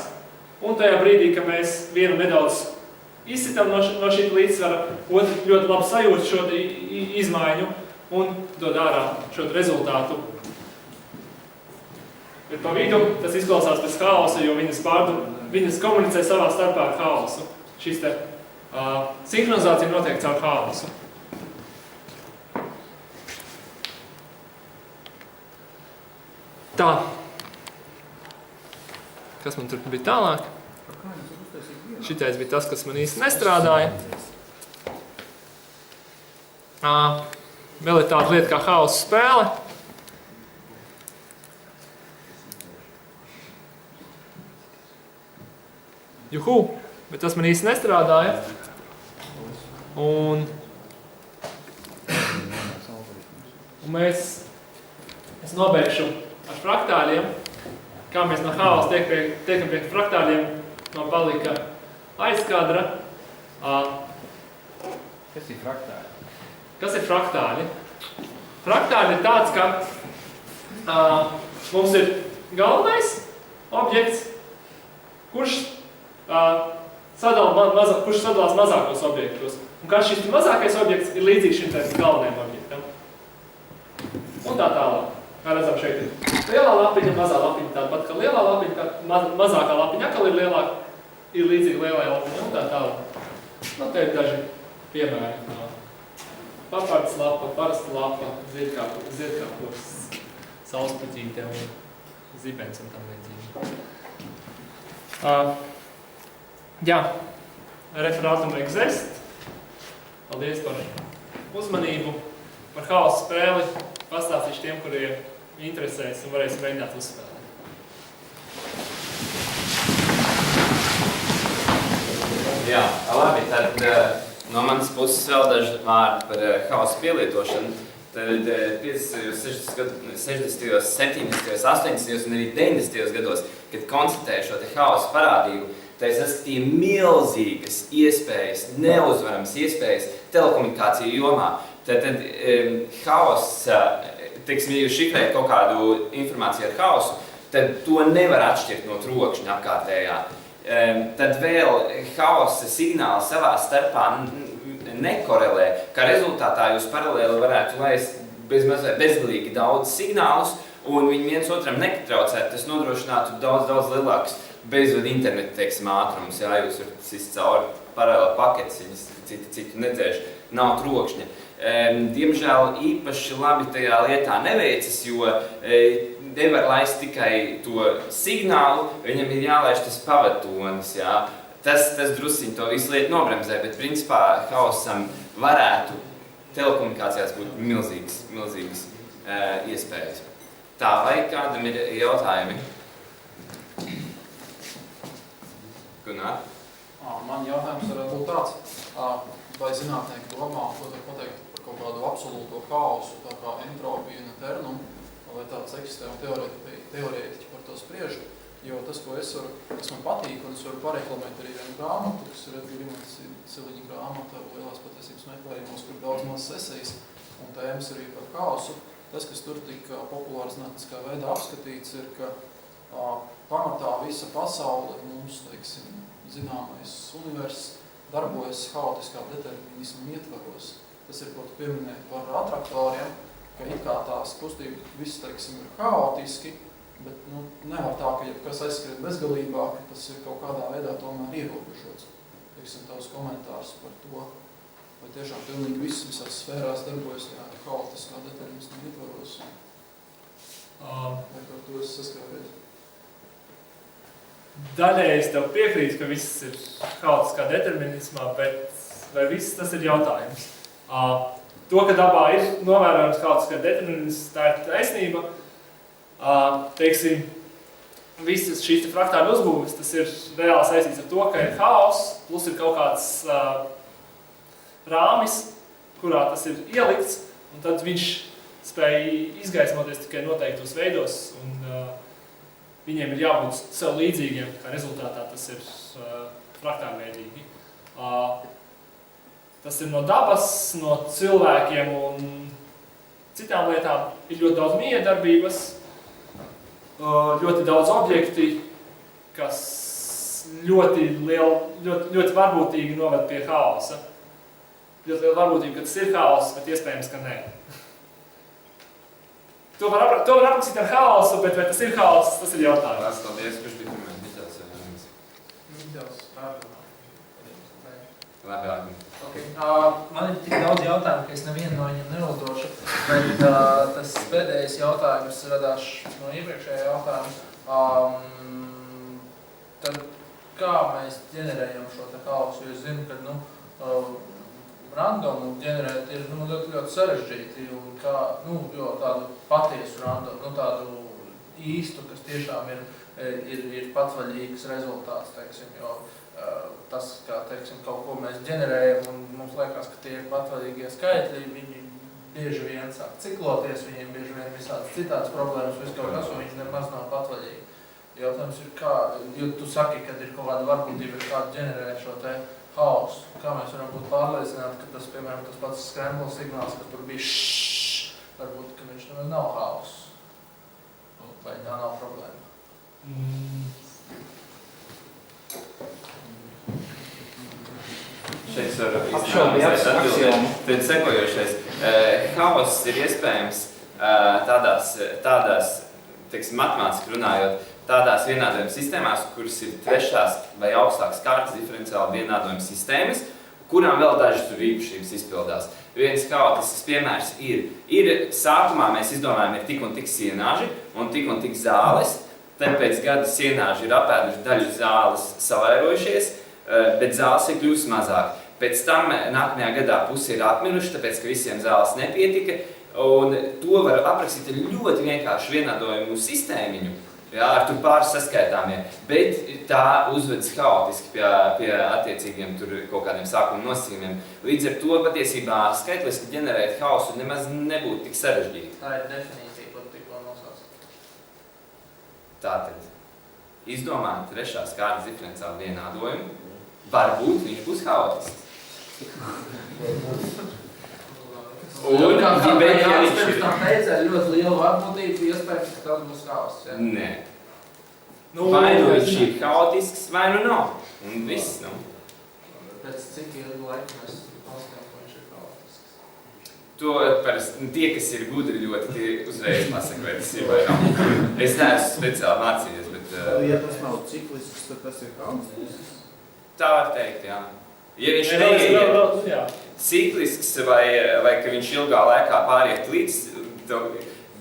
Speaker 2: un tajā brīdī, kad mēs vienu nedaudz izsitam no šī līdzsvara, otru ļoti labi sajūt šo izmaiņu un dod ārā šo rezultātu. Bet pa vidu tas izklausās pēc haosa, jo viņas komunicē savā starpā ar haosu. Šis te sinhronizācija notiek caur haosu. Tā. Kas man tur bija tālāk? Šitais bija tas, kas man īsti nestrādāja. Vēl ir tāda lieta kā haosa spēle. Juhu, bet tas man īsti nestrādāja. Un es nobeigšu ar fraktāļiem, kā mēs no haosa tiekam pie fraktāļiem, man palika aizkadra.
Speaker 6: Kas ir fraktāļi?
Speaker 2: Kas ir fraktāļi? Fraktāļi ir tāds, ka mums ir galvenais objekts, kurš sadalās mazākos objektos. Un kā šis mazākais objekts ir līdzīgs šim galvenajam objektam. Un tā tālāk. Kā redzam, šeit ir lielā lapiņa, mazā lapiņa, tāpat kā lielā lapiņa, mazākā lapiņa atkal ir lielāka, ir līdzīga lielajā lapiņa un tā tālāk. Nu, te ir daži piemēri. Papards lapa, parasta lapa, ziedkāpurs, saulespuķīte un zibens un tam līdzīgi. Jā, referātum exist. Paldies par uzmanību. Par haosa spēli pastāstīšu tiem, kuriem interesēs un varēsim mēģināt uzspēlēt.
Speaker 1: Jā, labi, tad no manas puses vēl daži vārdi par haosa pielietošanu. Tad 50., 60., 70., 80. un arī 90. gados, kad konstatēju šo te haosa parādību, tad es saskatīju milzīgas iespējas, neuzvaramas iespējas telekomunikāciju jomā. Tad haosa, teiksim, ja jūs šifrējat kaut kādu informāciju ar haosu, tad to nevar atšķirt no trokšņa apkārtējā. Tad vēl haosa signāli savā starpā nekorelē, kā rezultātā jūs paralēli varētu laist bezgalīgi daudz signālus, un viņi viens otram netraucētu. Tas nodrošinātu daudz lielākus bezvadu internetu, teiksim, ātrumus. Jā, jūs varat sist cauri paralēli paketes, viņas citu nedzēš, nav trokšņa. Diemžēl īpaši labi tajā lietā neveicas, jo nevar laist tikai to signālu, viņam ir jālaiž tas pavadtonis, jā. Tas drusciņ to visu lietu nobremzē, bet principā haosam varētu telekomunikācijās būt milzīgas iespējas. Tā, vai kādam ir jautājumi? Gunār?
Speaker 8: Man jautājums varētu būt tāds, vai zinātnieki domā, ko var pateikt par kaut kādu absolūto haosu, tā kā entropija un eternum, vai tāds eksistē un teorētiķi par to spriež. Jo tas, kas man patīk, un es varu pareklamēt arī vienu grāmatu, kas ir Edgars Siliņa grāmata lielās patiesības meklējumos, kur daudz mazas esejas un tēmas arī par haosu. Tas, kas tur tika populāri zinātniskā veidā apskatīts, ir, ka pamatā visa pasaule, mums, teiksim, zināmais universs, darbojas haotiskā determinisma ietvaros. Tas ir, ko tu pieminēji par atraktoriem, ka it kā tās kustības viss, teiksim, ir haotiski, bet nevar tā, ka jebkas aizskrien bezgalībā, ka tas ir kaut kādā veidā tomēr ierobežots. Teiksim, tavs komentārs par to, vai tiešām pilnīgi viss visās sfērās darbojas tajā haotiskā determinisma ietvaros. Vai par to esi saskāries?
Speaker 2: Daļēji es tev piekrītu, ka viss ir haotiskā determinismā, bet vai viss tas ir jautājums? To, ka dabā ir novērojams haotiskā determinisms, tā ir taisnība. Teiksim, visas šīs fraktāļu uzbūves, tas ir reāli saistīts ar to, ka ir haoss, plus ir kaut kāds rāmis, kurā tas ir ielikts, un tad viņš spēj izgaismoties tikai noteiktos veidos, un viņiem ir jābūt sev līdzīgiem, kā rezultātā tas ir fraktāļveidīgi. Tas ir no dabas, no cilvēkiem un citām lietām. Ir ļoti daudz miedarbības, ļoti daudz objekti, kas ļoti varbūtīgi noved pie haosa. Ļoti liela varbūtība, ka tas ir haoss, bet iespējams, ka nē. To var aprakstīt ar haosu, bet vai tas ir haoss, tas ir jautājums.
Speaker 1: Lās, paldies, kurš bija pirmais? Mitels vai Arnis?
Speaker 8: Mitels, ārdomā.
Speaker 1: Labi, Arnis.
Speaker 8: Okay. Man ir tik daudz jautājumu, ka es nevienu no viņiem neuzdošu, bet tas pēdējais jautājums radās no iepriekšējā jautājuma. Tad kā mēs ģenerējam šo te haosu? Jo es zinu, ka randomu ģenerēt ir ļoti sarežģīti, un kā, jo tādu patiesu randomu, tādu īstu, kas tiešām ir patvaļīgs rezultāts, teiksim, jo tas, kā, teiksim, kaut ko mēs ģenerējam, un mums liekas, ka tie ir patvaļīgie skaitļi, viņi bieži vien sāk cikloties, viņiem bieži vien visādas citādas problēmas, viss kaut kas, un viņi nemaz nav patvaļīgi. Jautājums ir, kā, jo tu saki, kad ir kaut kāda varbūtība, kā ģenerēt šo te haosu. Kā mēs varam būt pārliecināti, ka tas, piemēram, tas pats scramble signāls, kas tur bija varbūt, ka viņš nav haoss. Vai tā nav problēma?
Speaker 1: Šeit var izsnākt atbildēt. Tad sekojošais. Haoss ir iespējams tādās, teiksim, matemātiski runājot, tādās vienādojuma sistēmās, kuras ir trešās vai augstākas kārtas diferenciāli vienādojuma sistēmas, kurām vēl dažas tur īpašības izpildās. Viens haotisks piemērs ir sākumā mēs izdomājam, ir tik un tik sienāži un tik zāles, tad pēc gada sienāži ir apēduši daļu zāles savairojušies, bet zāles ir kļūst mazāk. Pēc tam nākamajā gadā pusi ir atmiruši, tāpēc, ka visiem zāles nepietika, un to var aprakstīt ar ļoti vienkāršu vienādojumu sistēmiņu, jā, ar tur pāris saskaitāmiem, bet tā uzvedas haotiski pie attiecīgiem tur kaut kādiem sākuma nosacījumiem. Līdz ar to patiesībā skaitliski ģenerēt haosu nemaz nebūtu tik sarežģīti.
Speaker 8: Tā ir definīcija, ko tikko nosauc.
Speaker 1: Tātad, izdomāt trešās kārtas diferenciālu vienādojumu, varbūt viņš būs haotisks. Un,
Speaker 8: kā
Speaker 1: bet, ja
Speaker 8: Jānis
Speaker 1: viņš
Speaker 8: pirms
Speaker 1: ir...
Speaker 8: tam teica, ar ļoti lielu varbūtību iespējams, ka tas būs haoss. Ja?
Speaker 1: Nē.
Speaker 2: Nu,
Speaker 1: Vai nu viņš ir haotisks, vai nu nav. Un viss, nu.
Speaker 8: Pēc cik ilgu laiku mēs paskatām, ka viņš ir haotisks?
Speaker 1: To parasti tie, kas ir gudri ļoti, tie uzreiz pasaka, vai tas ir vai nav. Es neesmu speciāli mācījies, bet...
Speaker 7: Ja tas nav ciklisks, tad tas ir haotisks.
Speaker 1: Tā var teikt, jā. Ja viņš neiet ciklisks vai ka viņš ilgā laikā pāriet līdz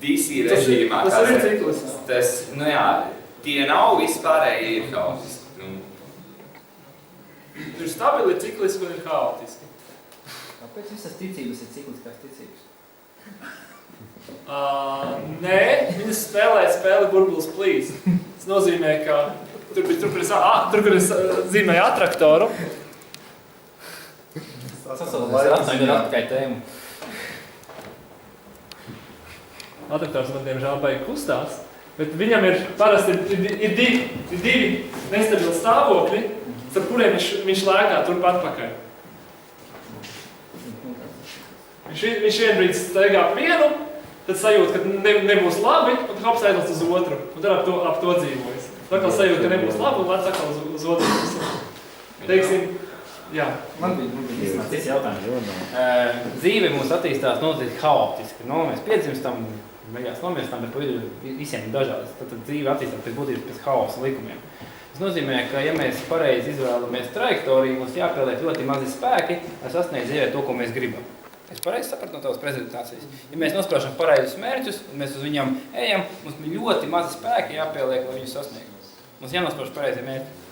Speaker 1: DC režīmā,
Speaker 2: tas ir ciklisks.
Speaker 1: Tas, nu jā, tie nav vispārēji ir haotiski. Nu.
Speaker 2: Ir stabili, cikliski un ir haotiski.
Speaker 6: Kāpēc visas ticības ir cikliskās ticības?
Speaker 2: Nē, viņas spēlē spēli burbulis plīs. Tas nozīmē, ka tur, kur es zīmēju atraktoru.
Speaker 6: Sasaucās attikai tēmu.
Speaker 2: Atraktors man diemžēl baigi kustās, bet viņam ir parasti ir divi nestabili stāvokļi, starp kuriem viņš lēkā turp atpakaļ. Viņš vienbrīd staigā pa vienu, tad sajūt, ka nebūs labi, un hops aizlec uz otru, un tad ap to dzīvojas. Tā kā sajūt, ka nebūs labi, un lec atkal uz otru pusi. Teiksim, jā.
Speaker 6: Man bija cits jautājums. Dzīve mūs attīstās noteikti haotiski. Mēs piedzimstam, beigās nomirstam, bet pa vidu visiem ir dažādas. Tad dzīve attīstās pēc būtības pēc haosa likumiem. Tas nozīmē, ka ja mēs pareizi izvēlamies trajektoriju, mums jāpieliek ļoti mazi spēki, lai sasniegtu dzīvē to, ko mēs gribam. Es pareizi sapratu no tavas prezentācijas. Ja mēs nospraužam pareizus mērķus, un mēs uz viņiem ejam, mums ļoti mazi spēki jāpieliek, lai viņus sasniegtu. Mums jānosprauž pareizie mērķi.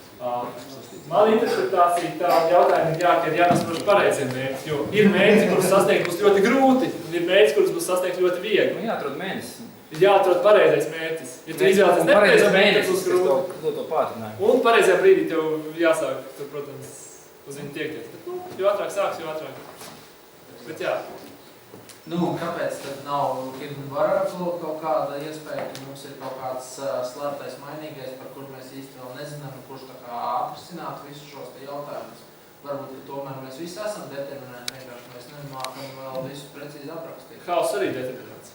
Speaker 2: Man interpretācija tāda jautājuma ir jānosprauž pareizie mērķi, jo ir mērķi, kurus sasniegt būs ļoti grūti, un ir mērķi, kurus būs sasniegt ļoti viegli.
Speaker 6: Nu, jāatrod mēnesis.
Speaker 2: Ir jāatrod pareizais mērķis. Ja tu izvēlaties nepareizo mērķi, tas būs grūti.
Speaker 6: To pātrinājumu.
Speaker 2: Un pareizajā brīdī tev jāsāk, tur, protams, uz viņu tiekties. Bet, jo ātrāk sāks, jo ātrāk. Bet jā.
Speaker 8: Kāpēc tad nav, varētu būt kaut kāda iespēja, ka mums ir kaut kāds slēptais mainīgais, par kur mēs īsti vēl nezinām, kurš tā kā atrisināt visus šos te jautājumus. Varbūt, ka tomēr mēs visi esam determinēti, vienkārši mēs nemākam vēl visu precīzi aprakstīt.
Speaker 2: Haoss arī determinēts.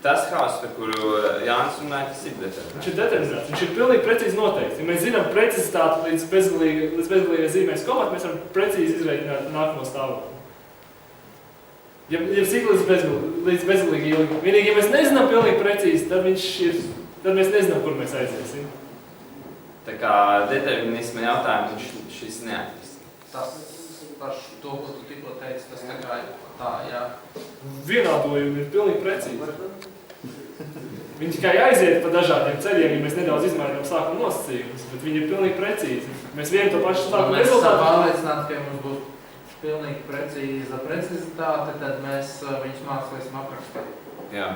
Speaker 1: Tas haoss, par kuru Jānis runāja, tas ir determinēts.
Speaker 2: Viņš ir determinēts, viņš ir pilnīgi precīzi noteikts. Ja mēs zinām precizitāti līdz bezgalīgai zīmēs komatu, mēs varam precīzi izreikināt nākamo stāvokli. Ja ciklis līdz bezgalīgi ilgi. Vienīgi, ja mēs nezinām pilnīgi precīzi, tad mēs nezinām, kur mēs aiziesim.
Speaker 1: Tā kā determinisma jautājums šis neatrast.
Speaker 8: Tas par to, ko tu tikko teici, tas tā kā tā, jā.
Speaker 2: Vienādojumi ir pilnīgi precīzi. Viņi tikai aiziet pa dažādiem ceļiem, ja mēs nedaudz izmainām sākuma nosacījumus, bet viņi ir pilnīgi precīzi. Mēs vienu to pašu sākuma rezultātu.
Speaker 8: Mēs pārliecināti, ka mums būs pilnīgi precīza precizitāte, tad mēs viņus mācīsim aprakstīt.
Speaker 1: Jā.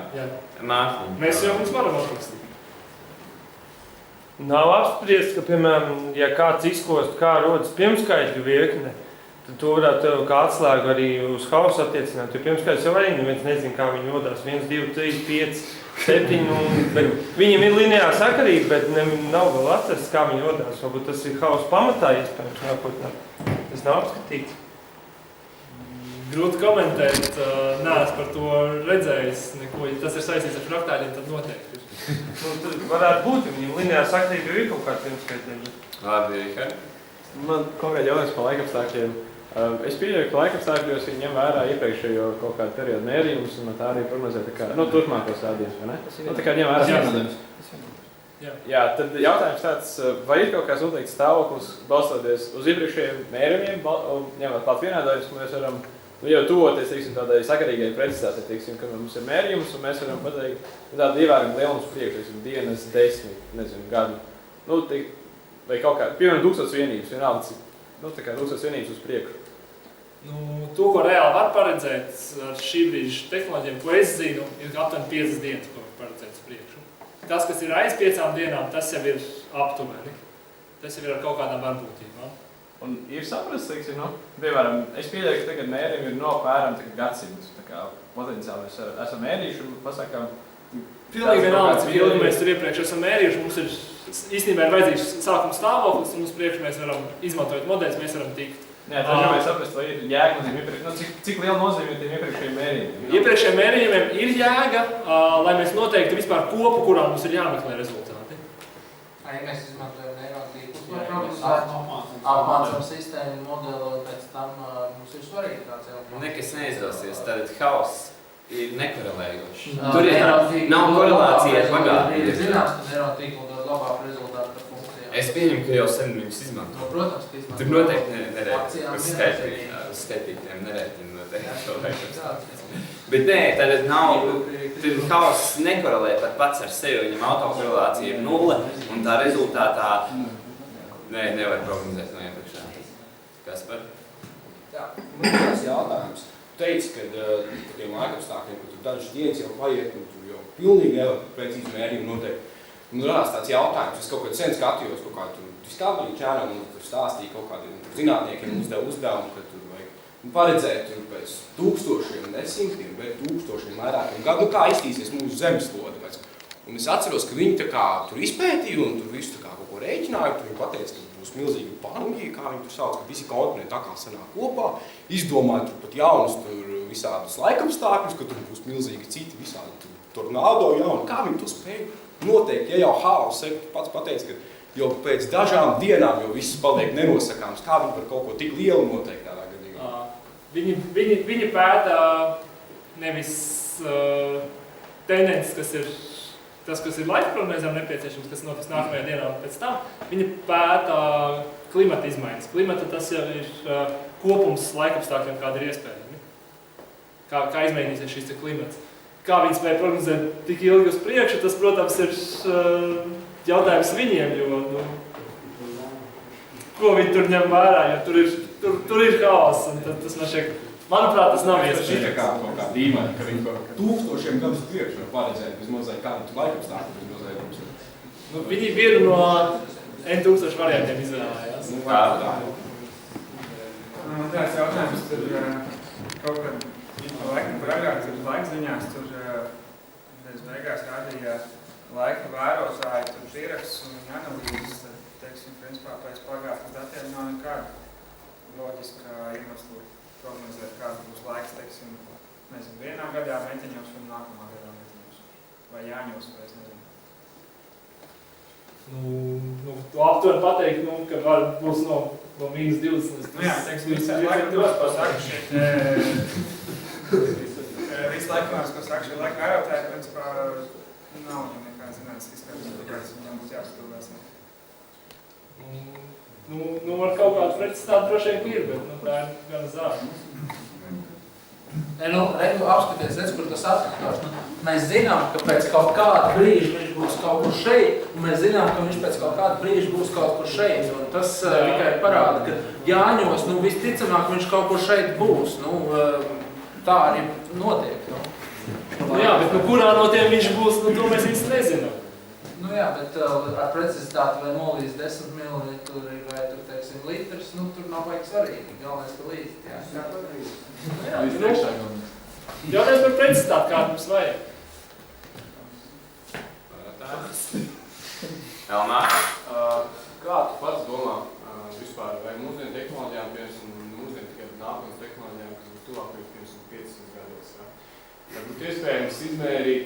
Speaker 2: Mākliņi. Mēs jau viņus varam aprakstīt.
Speaker 10: Nav apspriests, ka, piemēram, ja kāds izkost, kā rodas pirmskaitļu virkne, tad to varētu kā atslēgu arī uz hausu attiecināt, jo pirmskaitļus jau arī neviens nezin, kā viņi rodās. 1, 2, 3, 5, 7, viņiem ir lineāra sakarība, bet nav vēl atrasts, kā viņi rodās. Varbūt tas ir hausa pamatā iespējams nākotnē. Tas nav apskatīts.
Speaker 2: Grūti komentēt, neesmu par to redzējis neko. Ja tas ir saistīts ar fraktāļiem, tad noteikti ir.
Speaker 10: Tad varētu būt, ja viņiem lineāra sakarība ir kaut kāds pirmskaitļiem.
Speaker 1: Labi, Rihard.
Speaker 5: Man konkrēti jautājums par laikapstākļiem. Es pieļauju, ka laikapstākļos viņi ņem vērā iepriekšējo kaut kādu periodu mērījumus un tā arī prognozē turpmākos stādījumus, vai ne? Tā kā ņem vērā. Jā, tad jautājums tāds, vai ir kaut kāds noteikts stāvoklis, balstoties uz iepriekšējiem mērījumiem, ņemot klāt vienādojumus, ka mēs varam jau tuvoties, tādai sakarīgai precizitātei, ka mums ir mērījums un mēs varam pateikt, tādu ievērojami lielums priekš, dienas, 10, nezinu, gadu, vai kaut kā, piemēram, 1000 vienības, vienalga, tā kā 1000 vienības uz priekšu.
Speaker 2: Nu, to, ko reāli var paredzēt ar šī brīža tehnoloģiem, ko es zinu, ir aptuveni 5 dienas, ko var paredzēt uz priekšu. Tas, kas ir aiz 5 dienām, tas jau ir aptuveni. Tas jau ir ar kaut kādām varbūtībām.
Speaker 5: Un ir saprast, teiksim, nu, piemēram, es pieļauju, ka tagad mērījumi ir nopēram gadsimtus. Tā kā potenciāli mēs esam mērījuši un pasakām...
Speaker 2: Pilnīgi vienalga, cik ilgi mēs tur iepriekš esam mērījuši. Mums ir īstenībā ir vajadzīgs sākuma stāvoklis, un uz priekšu mēs varam izmantot modeļus, mēs varam tikt.
Speaker 5: Jā, tā gribēju saprast, vai ir jēga nozīme iepriekš, nu, cik liela nozīme ir tiem iepriekšējiem mērījumiem?
Speaker 2: Iepriekšējiem mērījumiem ir jēga, lai mēs noteikti vispār kopu, kurā mums ir jāmeklē rezultāti.
Speaker 8: Ja mēs izmantojam neirotīklus, apmācam sistēmu, modeli, un pēc tam mums ir svarīgi kāds jautājums.
Speaker 1: Nekas neizdosies, tad hauss ir nekorelējošs. Tur nav korelācija ar bagātību.
Speaker 8: Ir zināms, ka neirotīklu dod labāku rezultātu par funkcijām.
Speaker 1: Es pieņemu, ka jau sen viņus izmanto.
Speaker 8: No, protams, ka izmanto.
Speaker 1: Tur noteikti nerēķina. Uz skaitītiem nerēķina noteikti šo laiku. Bet nē, tad nav, tur hauss nekorelē pat pats ar sevi, viņam autokorelācija ir 0, un tā rezultātā nevar prognozēt no iepriekšā. Kas par?
Speaker 7: Jā, man ir tāds jautājums. Tu teici, ka tiem laikapstākļiem, ka tur dažas dienas jau paiet, un tur jau pilnīgi nevar precīzi mērījumi noteikti. Man radās tāds jautājums, es kaut kādu sen skatījos kaut kādu Discovery channel, un tur stāstīja kaut kādiem zinātniekiem uzdevumu, ka tur vajag paredzēt tur pēc tūkstošiem, ne simtiem, bet tūkstošiem vairākiem gadu, nu kā iztīsies mūsu zemeslode. Un es atceros, ka viņi tā kā tur izpētīja un tur visu tā kā kaut ko rēķināja, tur viņi pateica, ka būs milzīgi pangi, kā viņi tur sauc, ka visi kontinenti tā kā sanāk kopā, izdomāja tur pat jaunus tur visādus laikapstākļus, ka tur būs milzīgi citi visādi tornado jauni, kā viņi to spēja. Noteikti, ja jau Hāls pats pateica, ka jau pēc dažām dienām jau viss paliek nenosakāms, kā viņi par kaut ko tik lielu noteikti tādā gadījumā?
Speaker 2: Viņi pēta nevis tendences, kas ir laika prognozēm nepieciešams, kas notiks nākamajā dienā pēc tam. Viņi pēta klimata izmaiņas. Klimata tas jau ir kopums laikapstākļiem, kāda ir iespējami. Kā izmainīsies šis klimats. Kā viņi spēja prognozēt tik ilgi uz priekšu, tas, protams, ir jautājums viņiem, jo ko viņi tur ņem vērā, jo tur ir haoss, un tas man šeit, manuprāt, tas nav iespējams.
Speaker 7: Tas ir kā kaut kā dīvaini, ka viņi kaut tūkstošiem gadus priekšu var paredzēt bez mazliet kādu tur laikapstākļu, bez mazliet mums.
Speaker 2: Nu, viņi vienu no N1000 variantiem izvēlējās.
Speaker 7: Nu, tā.
Speaker 11: Man tāds jautājums tur kaut kad laikam par agrāk tur laikziņās, tur bez beigās rādīja laika vērotāji, tur pierakstus un viņa analīzes, tad, teiksim, principā pēc pagātnes datiem nav nekāda loģiska iemesla prognozēt, kāds būs laiks, teiksim, nezinu, vienā gadā meķeņos un nākamā gadā meķeņos. Vai jāņos, vai es nezinu.
Speaker 2: To aptuveni pateikt, ka būs no -20 līdz...
Speaker 11: Nu jā, teiksim, laikam dos pasaka šeit... Visu laiku, ko saka šie laika vērotāji, principā nav viņam nekā zināts izskatās, kāds viņam būs jāskatās.
Speaker 2: Ar kaut kādu pretstātu droši vien ir, bet tā ir gana zāle.
Speaker 8: Apskaties, redz, kur tas atkārtoši. Mēs zinām, ka pēc kaut kāda brīža viņš būs kaut kur šeit, un mēs zinām, ka viņš pēc kaut kāda brīža būs kaut kur šeit. Un tas tikai parāda, ka Jāņos, visticamāk, viņš kaut kur šeit būs. Tā arī notiek.
Speaker 2: Jā, bet kurā no tiem viņš būs, to mēs īsti nezinām.
Speaker 8: Jā, bet ar precizitāti vai nolīdz 10 mililitri vai tur, teiksim, litrs, tur nav vajag svarīgi. Galvenais, ka līdz.
Speaker 2: Jautājums par precizitāti, kādu mums vajag.
Speaker 1: Elmār?
Speaker 5: Kā tu pats domā vispār, vai mūsdienu tehnoloģijām, piemēram, mūsdienu tikai nākotnes tehnoloģijām, kas būs tuvākajos 500 gados? Tad būtu iespējams izmērīt,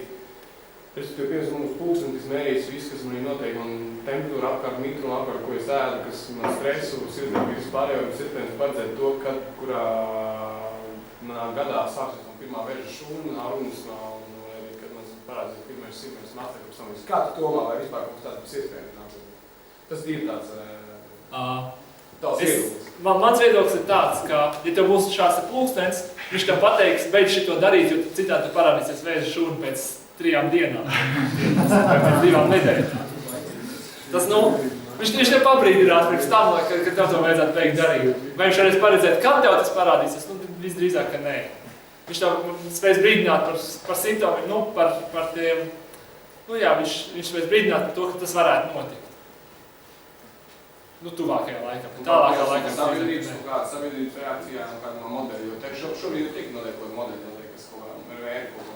Speaker 5: piemēram, mums pulksteni, kas mērīs visu, kas manī notiek, man temperatūra apkārt, mitruma apkārt, ko es ēdu, kas man stresu, sirdību vispārējo, kas iespējams paredzēt to, kurā manā gadā sāksies no pirmā veža šūna, arunas, vai arī, kad man parādīs pirmais simtmēs mācekļus samis. Kā tu domā, vai vispār kaut kas tāds būs iespējams nākotnē? Tas ir tāds viedoklis.
Speaker 2: Mans viedoklis ir tāds, ka, ja tev būs šāds pulkstens, viņš tev pateiks, beidz šito darīt, jo citādi tu parādīsies vēža šūna pēc 3 dienām. Pēc 2 nedēļām. Tas, Viņš tev pabrīdinās pirms tam, kad tev to vajadzētu beigt darīt. Vai viņš varēs paredzēt, kad tev tas parādīsies? Visdrīzāk, ka nē. Viņš tev spēs brīdināt par simptomiem, par tiem, viņš spēs brīdināt par to, ka tas varētu notikt. Tuvākajā laikā, tālākā laikā.
Speaker 7: Sabiedrības reakcijā no kāda no modeļa, jo šobrīd ir tik noteikti modeļi, kas kaut kā ir vērti kaut ko.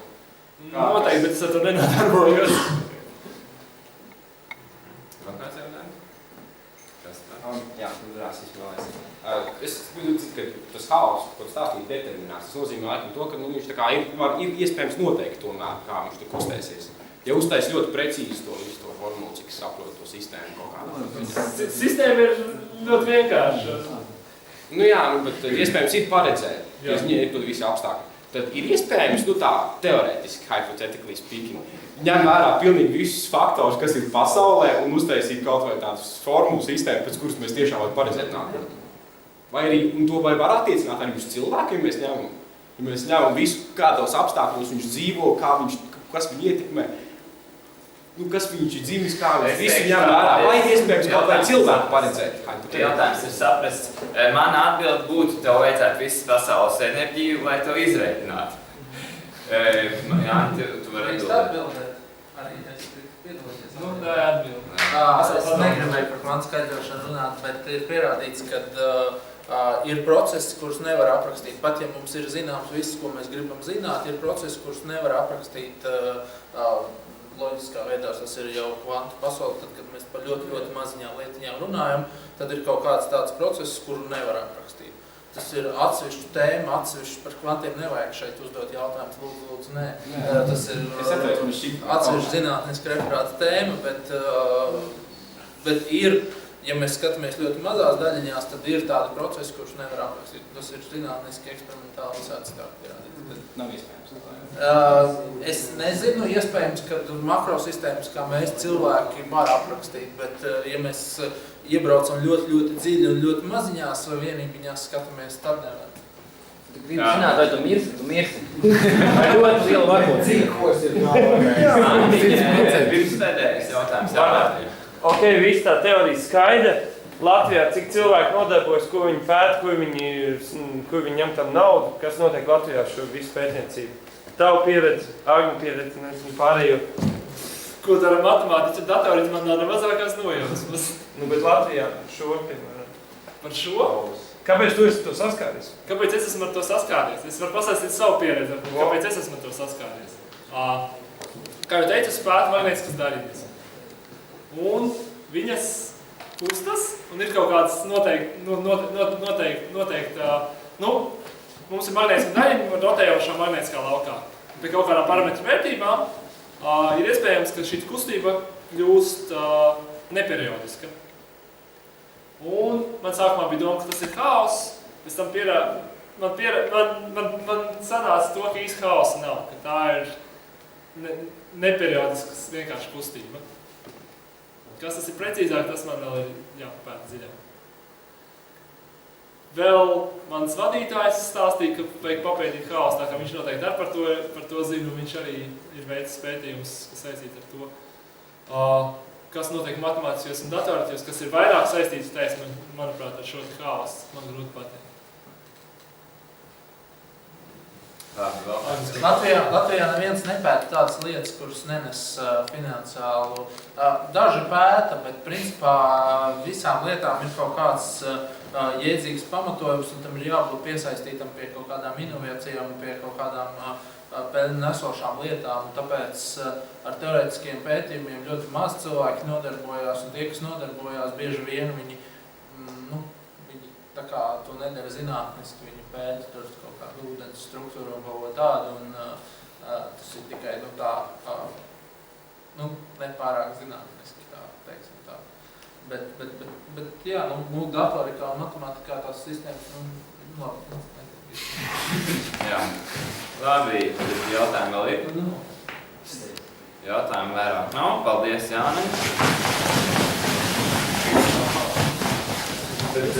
Speaker 2: Noteikti, bet es ar to nenodarbojos.
Speaker 1: Vēl kāds jautājums? Kas tā?
Speaker 7: Jā, rasismu vēlēs. Es citu, ka tas haoss, ko stāstīt, determinās. Tas nozīmē laikam to, ka viņš tā kā ir iespējams noteikt tomēr, kā viņš tur kustēsies. Ja uztais ļoti precīzi to visu to formulu, cik saprot to sistēmu kaut kādā.
Speaker 2: Sistēma ir ļoti vienkārša.
Speaker 7: Bet iespējams ir paredzēt, ja ir tur visi apstākļi. Tad ir iespējams, tā teorētiski, hypothetically speaking, ņem vērā pilnīgi visus faktorus, kas ir pasaulē, un uztaisīt kaut vai tādus formulu sistēmu, pēc kuras mēs tiešām varam paredzēt nākotnē. Vai arī, un to var attiecināt arī uz cilvēkiem, mēs ņemam. Ja mēs ņemam visu, kādos apstākļos viņš dzīvo, kas viņu ietekmē, kas viņš ir dzimis, kā viņš visu ņem vērā. Vai ir iespējams kaut vai cilvēku paredzēt?
Speaker 1: Jautājums ir saprasts. Mana atbilde būtu, tev vajadzētu visas pasaules enerģiju, lai to izreikinātu. Jāni, tu vari
Speaker 8: atbildēt. Arī es piedalīties.
Speaker 2: Tā ir atbilde.
Speaker 8: Es negribēju par kvantu skaidrošanu runāt, bet ir pierādīts, ka ir procesi, kurus nevar aprakstīt. Pat ja mums ir zināms viss, ko mēs gribam zināt, ir procesi, kurus nevar aprakstīt loģiskā veidā. Tas ir jau kvantu pasauli, tad, kad mēs par ļoti, ļoti maziņām lietiņām runājam, tad ir kaut kāds tāds process, kuru nevar aprakstīt. Tas ir atsevišķu tēma, atsevišķu par kvantiem nevajag šeit uzdot jautājumus, lūdzu, nē. Tas ir atsevišķu zinātniska referāta tēma, bet ir, ja mēs skatāmies ļoti mazās daļiņās, tad ir tādi procesi, kurus nevar aprakstīt. Tas ir zinātniski, eksperimentāli visādi stāvti pierādīt.
Speaker 7: Nav iespējams.
Speaker 8: Es nezinu, iespējams, ka makrosistēmas, kā mēs cilvēki, var aprakstīt, bet ja mēs iebraucam ļoti, ļoti dziļi un ļoti maziņās vienībiņās skatāmies, tad nevar.
Speaker 6: Gribu zināt, vai tu mirsi. Vai ļoti liela varbūt.
Speaker 7: Cikos ir galvā.
Speaker 1: Pirms pēdējais jautājums.
Speaker 10: Ok, viss tā teorija skaidra. Latvijā, cik cilvēki nodarbojas, ko viņi pēta, kur viņi ņem tam naudu, kas notiek Latvijā šo visu pētniecību. Tavu pieredzi, Agņu pieredzi, nezinu, pārējo.
Speaker 2: Ko dara matemātiķa datori, man nav mazākās nojausmas.
Speaker 10: Bet Latvijā šo, piemēram.
Speaker 2: Par šo?
Speaker 10: Kāpēc tu esi to saskāries?
Speaker 2: Kāpēc es esmu ar to saskāries? Es varu pastāstīt savu pieredzi, kāpēc es esmu ar to saskāries. Kā jau teicu, es pētu magnētiskas daļiņas. Un viņas kustas, un ir kaut kāds noteikti, mums ir magnētiska daļiņa rotējošā magnētiskā laukā. Pie kaut kādā parametru vērtībām ir iespējams, ka šī kustība kļūst neperiodiska. Un man sākumā bija doma, ka tas ir haoss, pēc tam man sanāca to, ka īsti haosa nav, ka tā ir neperiodiskas vienkārši kustība. Kas tas ir precīzāk, tas man vēl ir jāpapēta dziļāk. Vēl mans vadītājs stāstīja, ka vajag papētīt haosu, tā kā viņš noteikti ar par to zina, un viņš arī ir veicis pētījumus, kas saistīti ar to, kas notiek matemātiskajos un datoratos, kas ir vairāk saistīts, manuprāt, ar šo haosu. Man grūti pateikt.
Speaker 8: Latvijā neviens nepēta tādas lietas, kuras nenes finansiālu. Daži pēta, bet principā visām lietām ir kaut kāds jēdzīgs pamatojums, un tam ir jābūt piesaistītam pie kaut kādām inovācijām, pie kaut kādām peļņu nesošām lietām. Tāpēc ar teorētiskiem pētījumiem ļoti maz cilvēki nodarbojās, un tie, kas nodarbojās, bieži vien viņi tā kā to nedara zinātniski, viņi pēta tur kaut kādu ūdens struktūru un kaut ko tādu, un tas ir tikai nepārāk zinātniski, teiksim tā. Bet jā, datorikā un matemātikā tās sistēmas, labi.
Speaker 1: Jā. Labi, jautājumi vēl ir? Jautājumi vairāk nav. Paldies, Jāni. Bet